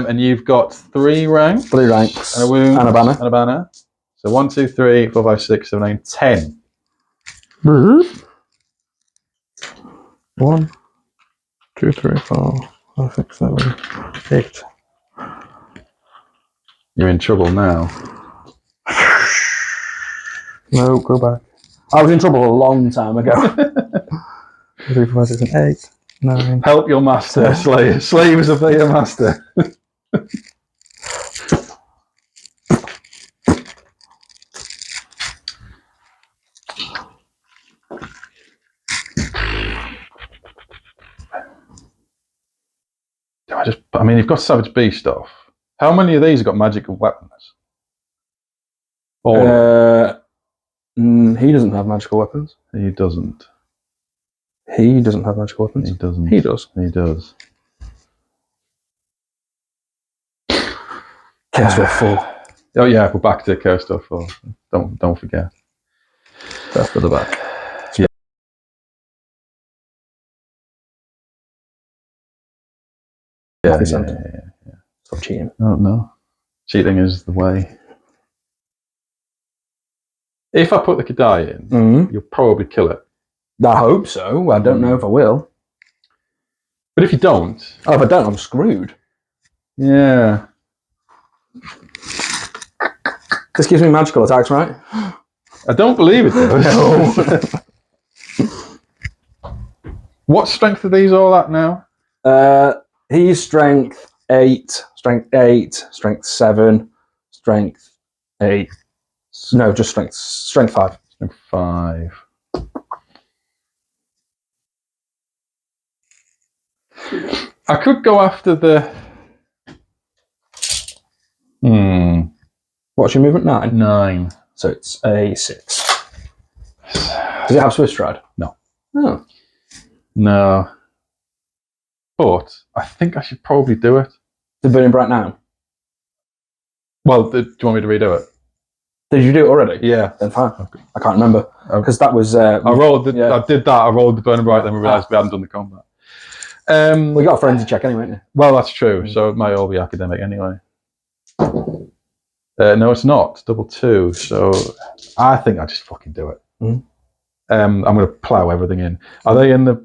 And you've got 3 ranks. 3 ranks. And a wound. And a banner. And a banner. So 1, 2, 3, 4, 5, 6, 7, 8, 10. 1, 2, 3, 4, 5, 6, 7, 8. You're in trouble now. No, go back. I was in trouble a long time ago. 3, 4, 5, 6, 7, 8, 9. Help your master, slave. Slaves obey your master. I mean, you've got Savage Beast off. How many of these have got magical weapons? Or He doesn't have magical weapons. he doesn't. He doesn't have magical weapons. He doesn't. He does. He does. Chaos Dwarf 4. Oh yeah, we're back to Chaos Dwarfs 4. Don't forget. That's for the back. Yeah. Yeah. Stop cheating. Oh no. Cheating is the way. If I put the Kadai in, you'll probably kill it. I hope so. I don't know if I will. But if you don't... Oh, if I don't, I'm screwed. Yeah. This gives me magical attacks, right? I don't believe it does. What strength are these all at now? He's strength 8, strength 7, strength 8. No, just strength 5. Strength 5. I could go after the... What's your movement? 9? 9. So it's a 6. Does it have Swift Stride? No. Oh. No. But I think I should probably do it. The Burning Bright now? Well, do you want me to redo it? Did you do it already? Yeah. Then fine. Okay. I can't remember. Because that was... I did that. I rolled the Burning Bright, then we realised we hadn't done the combat. We got a frenzy check anyway, didn't Well, that's true. So it might all be academic anyway. No, it's not. Double 2. So I think I just fucking do it. I'm going to plough everything in. Are they in the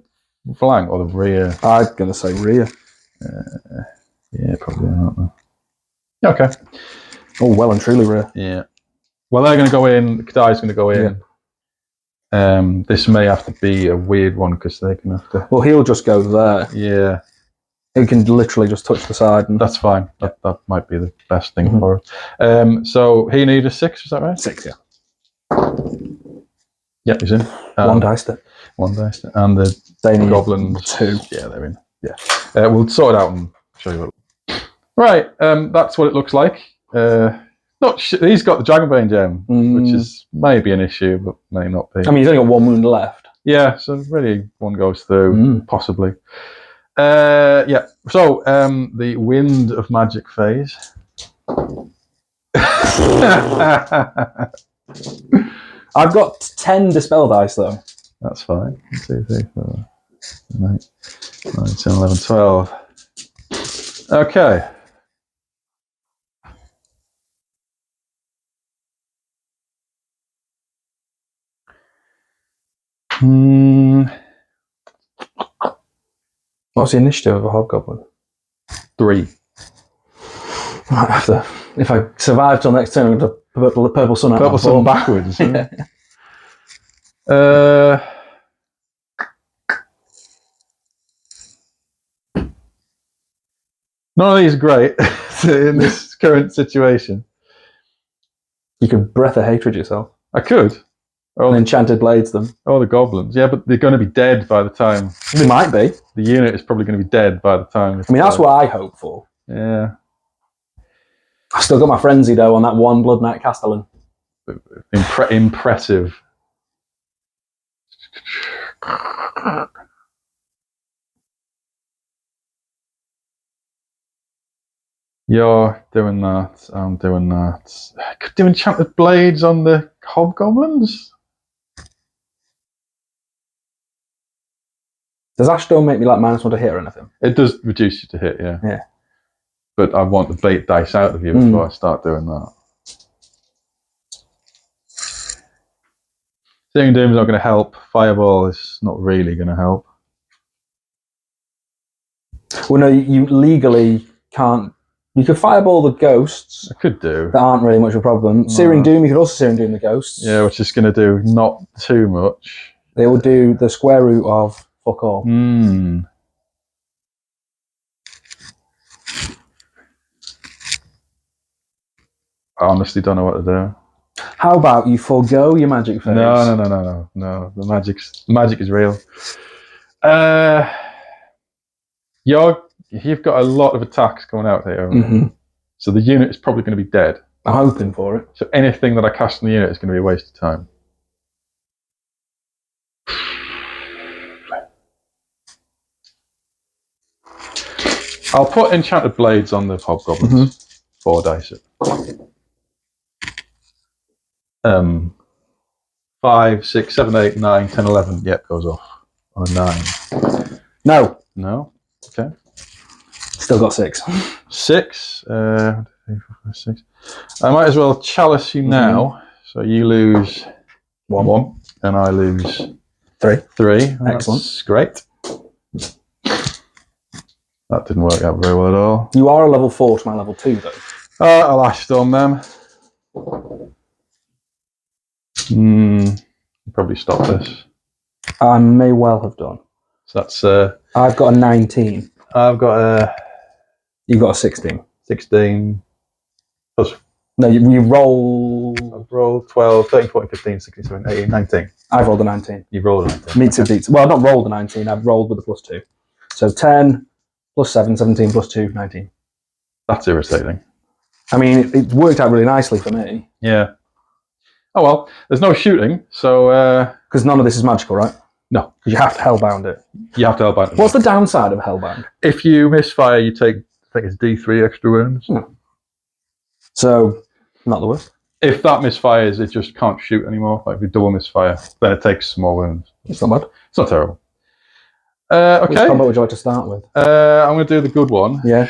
flank or the rear? I'm going to say rear. Yeah, probably aren't they? Okay. Oh, well and truly rear. Yeah. Well, they're going to go in. Kadai's going to go in. Yeah. This may have to be a weird one because they're going to have to... Well, he'll just go there. Yeah. He can literally just touch the side. And... That's fine. That might be the best thing for it. So he needs a 6, is that right? 6, yeah. Yep, he's in. 1 dice it. 1 dice. And the goblins... 2. Yeah, they're in. Yeah. We'll sort it out and show you what... Right, that's what it looks like. He's got the Dragonbane gem, which is maybe an issue, but may not be. I mean, he's only got 1 wound left. Yeah, so really 1 goes through, possibly. Yeah, so the Wind of Magic phase. I've got 10 Dispel dice, though. That's fine. 1, 2, 3, 4, 9, 10, 11, 12. Okay. What's the initiative of a hobgoblin? 3. Might have to. If I survive till next turn, I'm going to put the purple sun out. Purple sun backwards. Yeah. None of these are great in this current situation. You could Breath of Hatred yourself. I could. And Enchanted Blades them. Oh, the goblins. Yeah, but they're going to be dead by the time. They might be. The unit is probably going to be dead by the time. I mean, that's what I hope for. Yeah. I've still got my frenzy, though, on that 1 Blood Knight Castellan. Impressive. You're doing that. I'm doing that. Could do Enchanted Blades on the hobgoblins? Does Ashstone make me like -1 to hit or anything? It does reduce you to hit, yeah. Yeah. But I want the bait dice out of you before I start doing that. Seeing Doom is not going to help. Fireball is not really going to help. Well, no, you legally can't. You could fireball the ghosts. I could do. That aren't really much of a problem. No. Searing Doom, you could also Searing Doom the ghosts. Yeah, which is going to do not too much. They will do the square root of fuck all. I honestly don't know what to do. How about you forego your magic phase? No. The magic is real. You've got a lot of attacks coming out here. So the unit is probably going to be dead. I'm hoping for it. So anything that I cast on the unit is going to be a waste of time. I'll put Enchanted Blades on the hobgoblins. 4 dice it. 5, 6, 7, 8, 9, 10, 11. Yep, goes off on a 9. No. No. Okay. Still got 6. 6. 1, 2, 3, 4, 5, 6. I might as well chalice you now. So you lose 1, and I lose 3. 3. Excellent. That's great. That didn't work out very well at all. You are a level 4 to my level 2, though. I'll Ash Storm them. Probably stop this. I may well have done. So that's. I've got a 19. I've got a. You've got a 16. 16. Plus. No, you roll. I've rolled 12, 13, 14, 15, 16, 17, 18, 19. I've rolled a 19. You've rolled a 19. Meets it beats. Well, I've not rolled a 19. I've rolled with a +2. So 10 plus 7, 17 plus 2, 19. That's irritating. I mean, it worked out really nicely for me. Yeah. Oh well, there's no shooting, so. Because none of this is magical, right? No. Because you have to hellbound it. You have to hellbound it. What's the downside of hellbound? If you misfire, you take, I think it's D3 extra wounds. So, not the worst. If that misfires, it just can't shoot anymore. Like if you double misfire, then it takes small wounds. It's not bad. It's not terrible. Okay. Which combat would you like to start with? I'm going to do the good one. Yeah.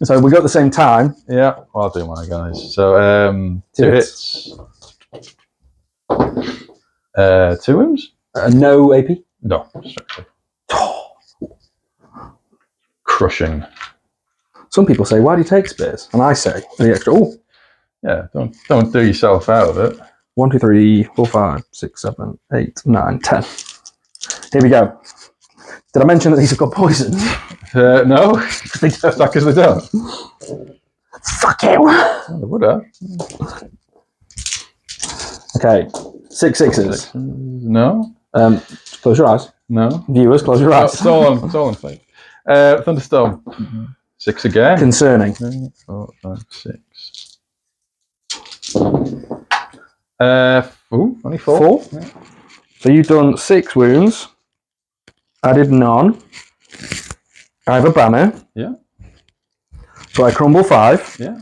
So we go at the same time. Yeah. Well, I'll do mine, guys. So 2 hits. 2 wounds? No AP? No. Crushing. Some people say, why do you take spears? And I say, the extra. Oh. Yeah, don't do yourself out of it. 1, 2, 3, 4, 5, 6, 7, 8, 9, 10. Here we go. Did I mention that these have got poison? No. They don't. Because they don't. Fuck you. Oh, they would have. Okay. 6 sixes. No. Close your eyes. No. Viewers, close your eyes. It's all on fake. Thunderstorm. 6 again. Concerning. 3, 4, 5, 6. Only 4. 4. Yeah. So you've done 6 wounds. I did none. I have a banner. Yeah. So I crumble 5. Yeah.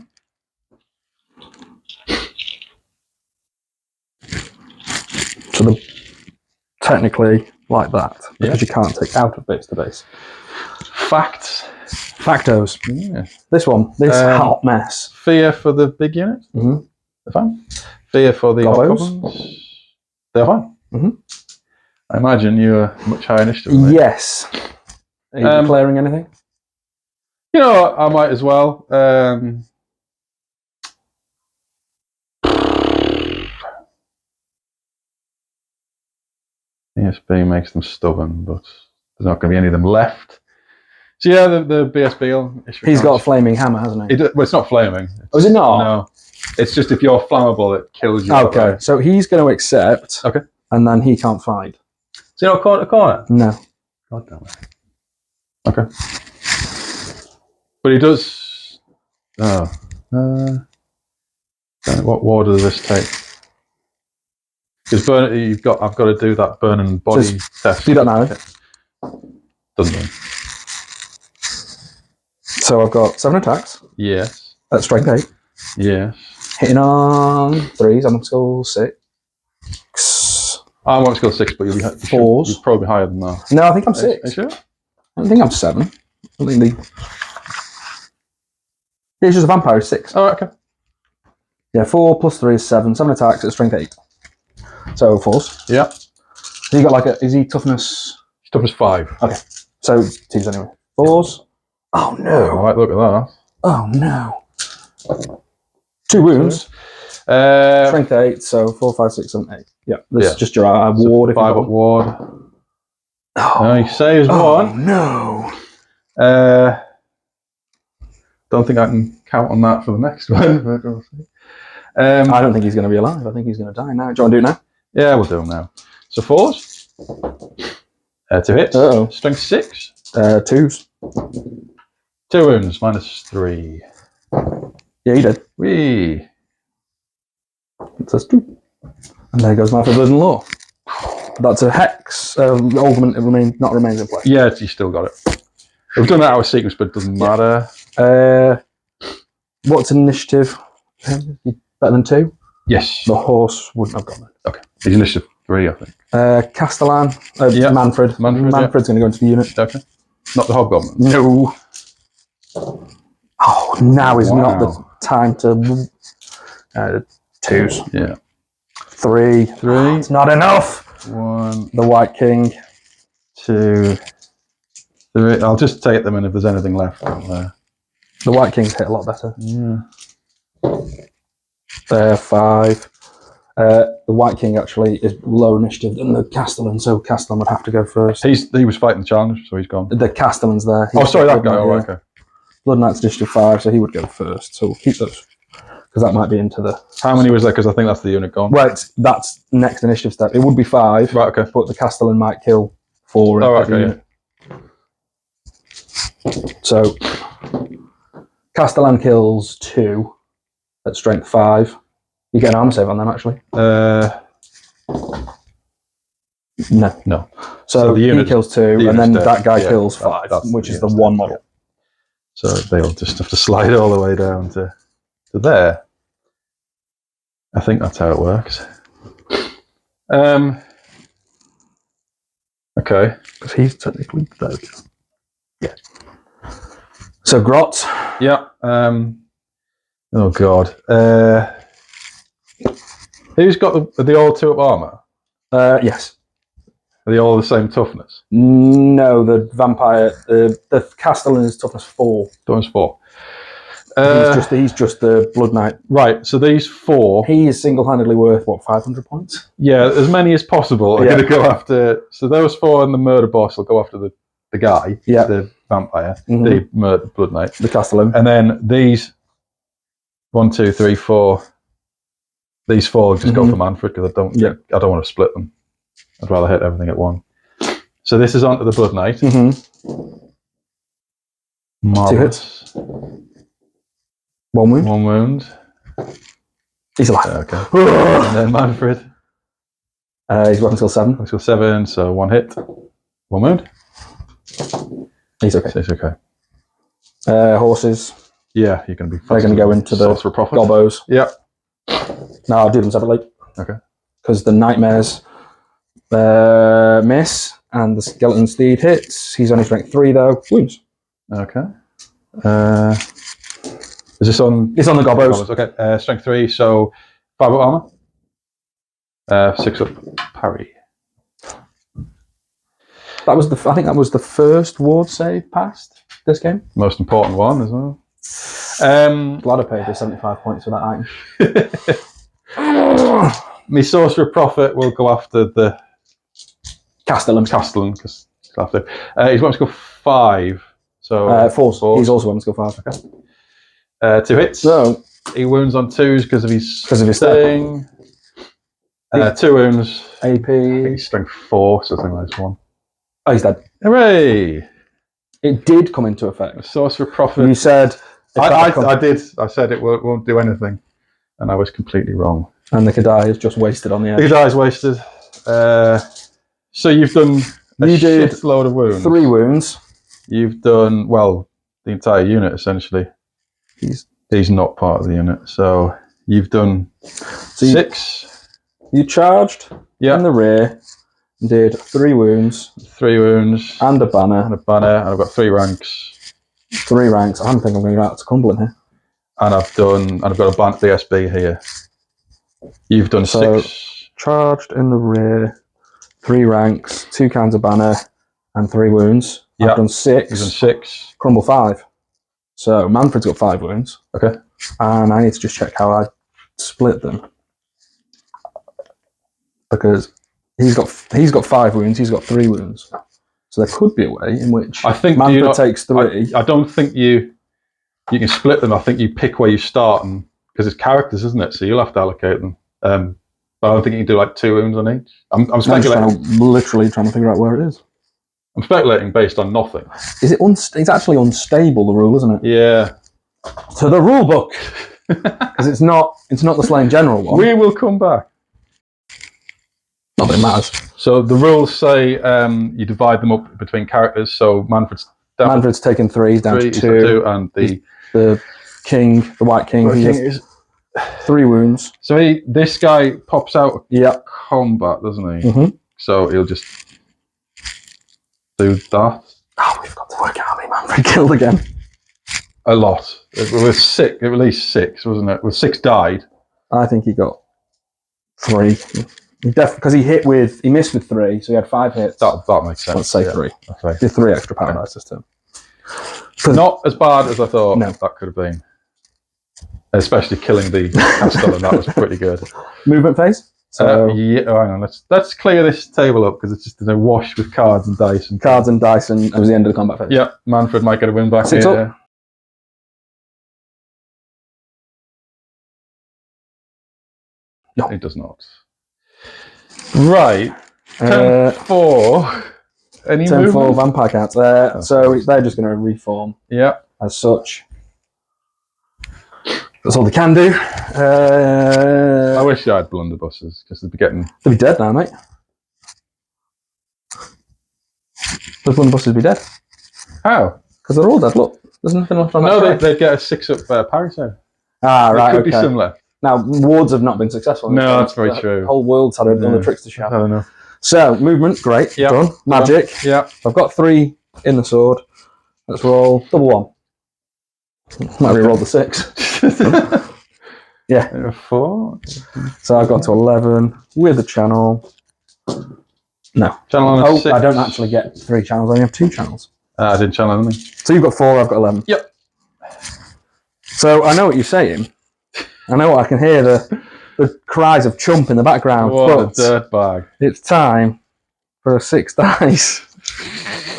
So technically like that, because Yeah. you can't take out of base to base. Facts. Factos. Yeah. This one, this hot mess. Fear for the big unit. Mm-hmm. They're fine. Fear for the goblins. They're fine. Mm-hmm. I imagine you're much higher initiative. Yes. Are you declaring anything? You know, I might as well. BSB makes them stubborn, but there's not going to be any of them left. So yeah, the BSB. He's got a flaming hammer, hasn't he? Well, it's not flaming. Oh, is it not? No. It's just if you're flammable, it kills you. Okay, outright. so he's going to accept. Okay. And then he can't fight. So you're not corner to corner? No. God damn it. Okay. But he does. Oh. What war does this take? Because I've got to do that burning body test. Do that now. Doesn't he? So I've got 7 attacks. Yes. At strength 8. Yes. Hitting on 3s. I'm on skill 6. I won't skill 6, but you'll be 4s. You're probably higher than that. No, I think I'm Are you 6. sure? I don't think I'm 7. I think it's just a vampire, 6. Oh, okay. Yeah, 4 plus 3 is 7. 7 attacks at strength 8. So 4s. Yeah. So you got is he toughness? Toughness 5. Okay. So 2s anyway. 4s. Oh no. All right, look at that. Oh no. 2 wounds. Strength 8, so 4, 5, 6, 7, 8. Yeah, this is just your ward. 5 up ward. Oh, he saves 1. No. Don't think I can count on that for the next one. But we'll see. I don't think he's going to be alive. I think he's going to die now. Do you want to do it now? Yeah, we'll do them now. So 4s. 2 hits. Uh-oh. Strength 6. 2s. 2 wounds, -3. Yeah, he did. Whee. That's 2. And there goes Mannfred Blood and Law. That's a hex. Augment remains in place. Yeah, you still got it. We've done that out of sequence, but it doesn't matter. What's initiative? Better than 2. Yes. The horse wouldn't have gone. Okay. He's initiative 3, I think. Castellan. Yeah. Manfred. Manfred's going to go into the unit. Okay. Not the hobgoblin. No. Oh, now is not the time to. 2s. Yeah. 3. 3. It's not enough. 1. The White King. 2. 3. I'll just take them, and if there's anything left, The White King's hit a lot better. Yeah. 5. The White King actually is low initiative than the Castellan, so Castellan would have to go first. He was fighting the challenge, so he's gone. The Castellan's there. Oh, sorry, that guy. Oh, okay. Blood Knight's initiative 5, so he would go first. So we'll keep those, because that might be into the... How many was there? Because I think that's the unit gone. Right, that's next initiative step. It would be 5, Right, okay. but the Castellan might kill 4. Oh, right, okay, yeah. So, Castellan kills 2 at strength 5. You get an armor save on them, actually. No. So the unit, he kills 2, and then that guy kills 5, which is the 1 model. Yeah. So they'll just have to slide all the way down to there. I think that's how it works. Okay. Because he's technically dead. Yeah. So Grot. Yeah. Oh God. Who's got the all 2-up armor? Yes. Are they all the same toughness? No, the vampire, the Castellan is toughness 4. Toughness 4. He's just the Blood Knight. Right, so these 4... He is single-handedly worth, 500 points? Yeah, as many as possible are going to go after... So those 4 and the murder boss will go after the guy, the vampire, the Blood Knight. The Castellan. And then these 1, 2, 3, 4... These 4 just go for Mannfred, because I don't want to split them. I'd rather hit everything at 1. So this is onto the Blood Knight. Marvelous. 2 hits. 1 wound. 1 wound. He's alive. Okay. And then Mannfred. He's got until 7. Until 7, so 1 hit. 1 wound. He's okay. He's okay. Horses. Yeah, you're going to be... They're going to go into the gobos. Yeah. No, I'll do them separately. Okay. Because the Nightmares miss, and the Skeleton Steed hits. He's only strength 3, though. Wounds. Okay. Is this on... It's on the gobos. Okay. Strength 3, so 5-up armor. 6-up parry. I think that was the first ward save passed this game. Most important one as well. Glad I paid the 75 points for that item. My Sorcerer Prophet will go after the Castellan, because he's wanting to go 5. So 4. He's also wanting to go 5. Okay. 2 hits. So he wounds on 2s because of his thing. 2 wounds. AP. He's strength 4, so I think that's 1. Oh, he's dead. Hooray! It did come into effect. Sorcerer Prophet. You said... I did. I said it won't do anything. And I was completely wrong. And the Kadai is just wasted on the edge. The Kadai is wasted. So you've done a shitload of wounds. 3 wounds. You've done, well, the entire unit, essentially. He's not part of the unit. So you've done 6. You charged in the rear. Did 3 wounds. 3 wounds. And a banner. And I've got 3 ranks. 3 ranks. I don't think I'm going to get out to Cumberland here. And I've got a BSB here. You've done 6. Charged in the rear, 3 ranks, 2 cans of banner, and 3 wounds. I've done 6. You've done 6. Crumble 5. So Mannfred's got 5 wounds. Okay. And I need to just check how I split them. Because he's got 5 wounds, he's got 3 wounds. So there could be a way in which I think Mannfred takes 3. I don't think you can split them. I think you pick where you start, and because it's characters, isn't it? So you'll have to allocate them. But I don't think you can do like 2 wounds on each. I'm speculating. Literally trying to figure out where it is. I'm speculating based on nothing. Is it? It's actually unstable, the rule, isn't it? Yeah. To the rule book, because it's not the Slain General one. We will come back. Not that it matters. So the rules say you divide them up between characters. So Mannfred's taken 3, he's down to 2. 2, and the King, the White King. 3 wounds. So this guy pops out of Yep. combat, doesn't he? Mm-hmm. So he'll just do that. Oh, we've got to work out how many Mannfred killed again. A lot. It was 6, at least 6, wasn't it? Well, 6 died. I think he got 3. Because he missed with 3, so he had 5 hits. That makes sense. Let's say 3. Okay. Did 3 extra power dice this turn. Not as bad as I thought No. that could have been. Especially killing the Castellan, that was pretty good. Movement phase. So yeah, hang on. Let's clear this table up because it's just a wash with cards and dice and cards and dice, and it was the end of the combat phase. Yeah, Mannfred might get a win back 6 here. up. No, it does not. Right. Turn 4. Any turn 4 movement? vampire counts. So they're just going to reform. Yeah. As such. That's all they can do. I wish I had blunderbusses because they'd be getting. They'll be dead now, mate. Those blunderbusses be dead. How? Because they're all dead. Look, there's nothing left on that. No, they'd get a 6-up parry save. Ah, right. It could be similar. Now, wards have not been successful. No, that's very true. The whole world's had other tricks to show. I don't know. So, movement, great. Yep. Done. Magic. Yeah. I've got 3 in the sword. Let's roll double 1. Might re-roll the 6. Yeah. 4. So I've got to 11 with a channel. No. Channel on a 6. I don't actually get 3 channels. I only have 2 channels. I didn't channel anything. So you've got 4, I've got 11. Yep. So I know what you're saying. I know I can hear the cries of chump in the background. What a dirt bag. It's time for a 6 dice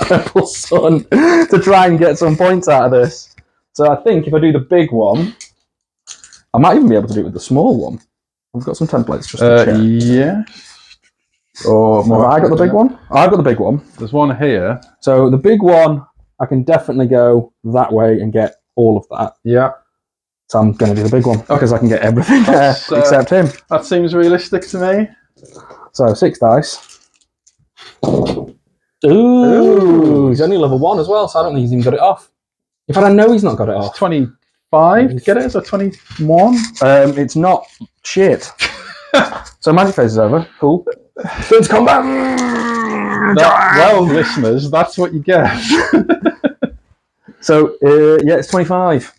Purple Sun to try and get some points out of this. So I think if I do the big one, I might even be able to do it with the small one. I've got some templates just to check. Yeah. Or Have I got the big one? I've got the big one. There's one here. So the big one, I can definitely go that way and get all of that. Yeah. So I'm going to do the big one because I can get everything there except him. That seems realistic to me. So 6 dice. Ooh, he's only level 1 as well, so I don't think he's even got it off. In fact, I know he's not got it off. 25 to get it? Is it 21? It's not shit. So magic phase is over. Cool. Turn to combat. Well, listeners, that's what you get. So, yeah, it's 25.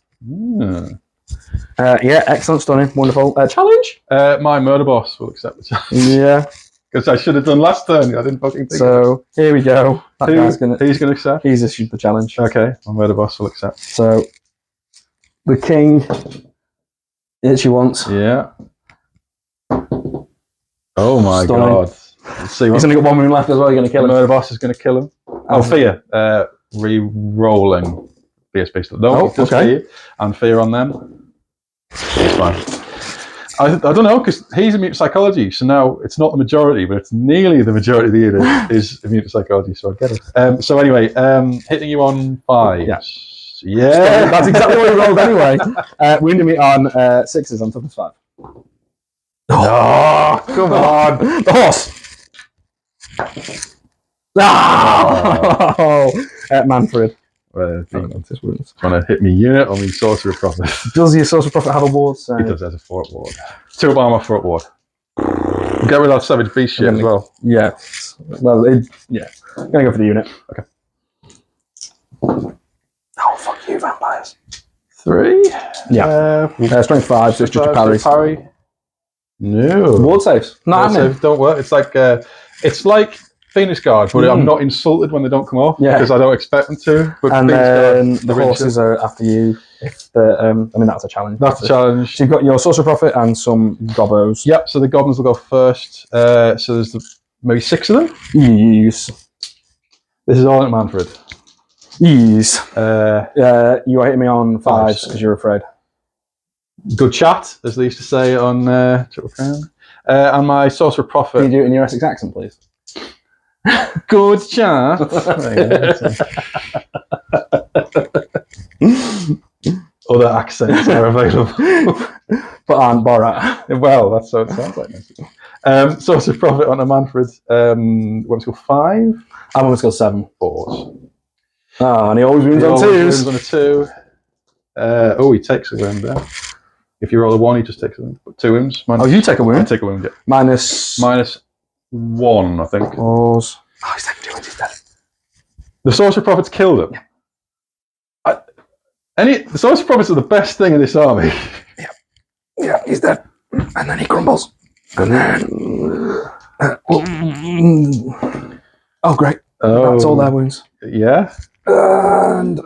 Yeah, excellent, stunning, wonderful. Challenge? My murder boss will accept the challenge. Yeah. Because I should have done last turn. I didn't fucking think So, here we go. Who's going to accept? He's issued the challenge. Okay, my murder boss will accept. So, the king, itchy once. Yeah. Oh my Stunning. god. Let's see what He's only got 1 wound left as well. You're going to kill the him. murder boss is going to kill him. Oh, fear. Re-rolling. BSB stuff. No, Oh, just okay. fear. And fear on them. It's fine. I don't know, because he's immune to psychology, so now it's not the majority, but it's nearly the majority of the unit is immune to psychology, so I get it. So anyway, hitting you on 5. Yeah. Yeah. That's exactly what he rolled anyway. Wounding me on 6s on toughness 5. Oh, come on. The horse. Oh, Mannfred. Well, His wounds. trying to hit me unit on me Sorcerer Prophet. Does your Sorcerer Prophet have a ward? So He does, has a 4-up ward. 2-up armor, 4-up ward. Get rid of that Savage Beast shit as well. Yeah. Well, yeah. I'm going to go for the unit. Okay. Oh, fuck you, vampires. 3? Yeah. Strength 5, so it's just your parry. No. Ward saves. Not Ward happening. saves don't work. It's like Phoenix Guard, but I'm not insulted when they don't come off because I don't expect them to. But And Phoenix then Guard, the horses are after you. If the, I mean, that's a challenge. That's a challenge. So you've got your Sorcerer Prophet and some gobbos. Yep, so the goblins will go first. So there's maybe 6 of them. Yes. This is all at Mannfred. Yes. You are hitting me on 5s because you're afraid. Good chat, as they used to say on Triple Crown. And my Sorcerer Prophet. Can you do it in your Essex accent, please? Good chat. Other accents are available. But aren't Borat. Well, that's what it sounds like. Sorcerer Prophet on a Mannfred. Want to go 5? I'm going to go 7. 4s. Ah, and he always wins He on always 2s. wins on a 2. He takes a win there. If you roll a 1, he just takes a wound. 2 wounds. Oh, you take a wound? I take a wound, yeah. Minus... -1, I think. Pause. Oh, he's taking 2 wounds, he's dead. The Sorcerer Prophets killed him. Yeah. The Sorcerer Prophets are the best thing in this army. Yeah, he's dead. And then he crumbles. And then... oh, great. Oh. That's all their wounds. Yeah. And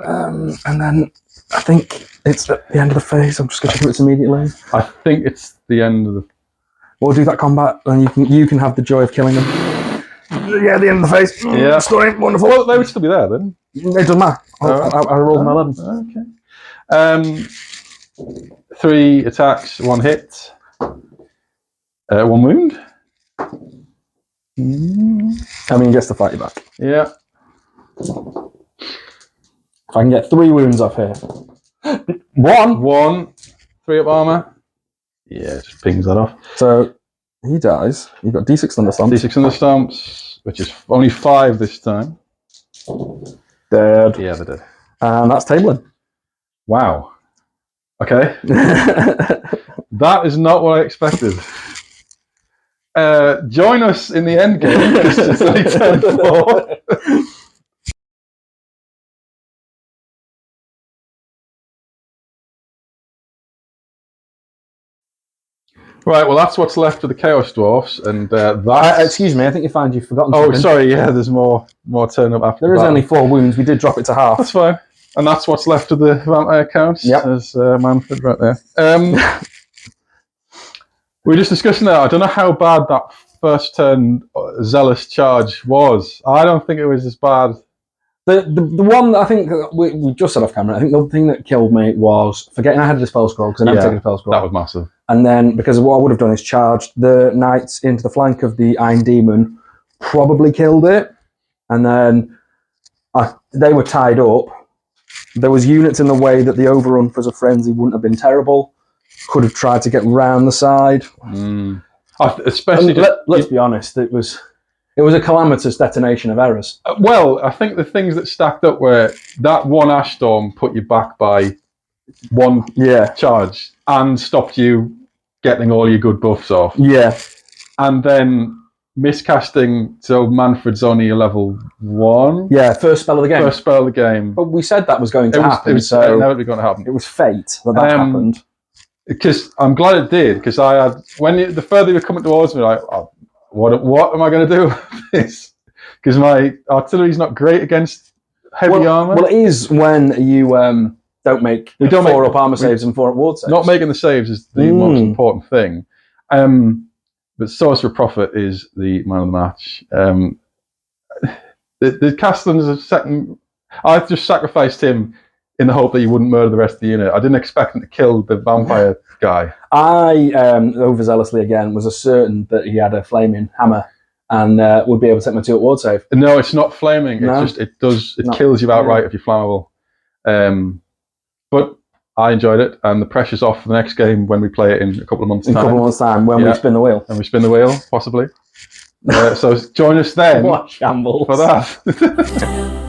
then I think it's at the end of the phase. I'm just going to do it immediately. I think it's the end of the... We'll do that combat, and you can have the joy of killing them. Yeah, the end of the phase. Yeah. Story, wonderful. Well, they would still be there then. It doesn't matter. I rolled an 11. Okay. 3 attacks, 1 hit, 1 wound. I mean, he gets to fight you back. Yeah. If I can get 3 wounds off here. 1! 3 up armor. Yeah, just pings that off. So he dies. You've got D6 thunderstomps. D6 thunderstomps, which is only 5 this time. Dead. Yeah, they're dead. And that's tabling. Wow. Okay. That is not what I expected. Join us in the end game. It's only turn 4. Right, well, that's what's left of the Chaos Dwarfs, and that's... excuse me, I think you've forgotten Oh, something. sorry, yeah, there's more turn up after There is that. only 4 wounds. We did drop it to half. That's fine. And that's what's left of the vampire counts. Yep. There's Mannfred right there. We were just discussing that. I don't know how bad that first turn Zealous charge was. I don't think it was as bad. The one that I think we just said off camera, I think the thing that killed me was forgetting I had a Dispel scroll, because I never taken a Dispel scroll. That was massive. And then, because what I would have done is charged the knights into the flank of the Iron Demon, probably killed it, and then they were tied up. There was units in the way that the overrun for a frenzy wouldn't have been terrible. Could have tried to get round the side. Especially, let's be honest, it was a calamitous detonation of errors. Well, I think the things that stacked up were that one Ash Storm put you back by 1 charge and stopped you getting all your good buffs off. Yeah. And then miscasting, so Mannfred's only a level 1. Yeah, first spell of the game. First spell of the game. But we said that was going to happen. It was so inevitably going to happen. It was fate that happened. Because I'm glad it did, because I had, the further you were coming towards me, like, oh, what am I going to do with this? Because my artillery's not great against heavy armor. Well, it is when you don't make 4 up armor saves and 4 up ward saves. Not making the saves is the most important thing. But Sorcerer Prophet is the man of the match. The Castellan's a second. I just sacrificed him in the hope that he wouldn't murder the rest of the unit. I didn't expect him to kill the vampire guy. I, overzealously again, was certain that he had a flaming hammer and would be able to take my 2 up ward save. No, it's not flaming. No? It's just it kills you outright if you're flammable. But I enjoyed it, and the pressure's off for the next game when we play it in a couple of months' time. In a couple of months' time, when we spin the wheel. And we spin the wheel, possibly. So join us then. What shambles. For that.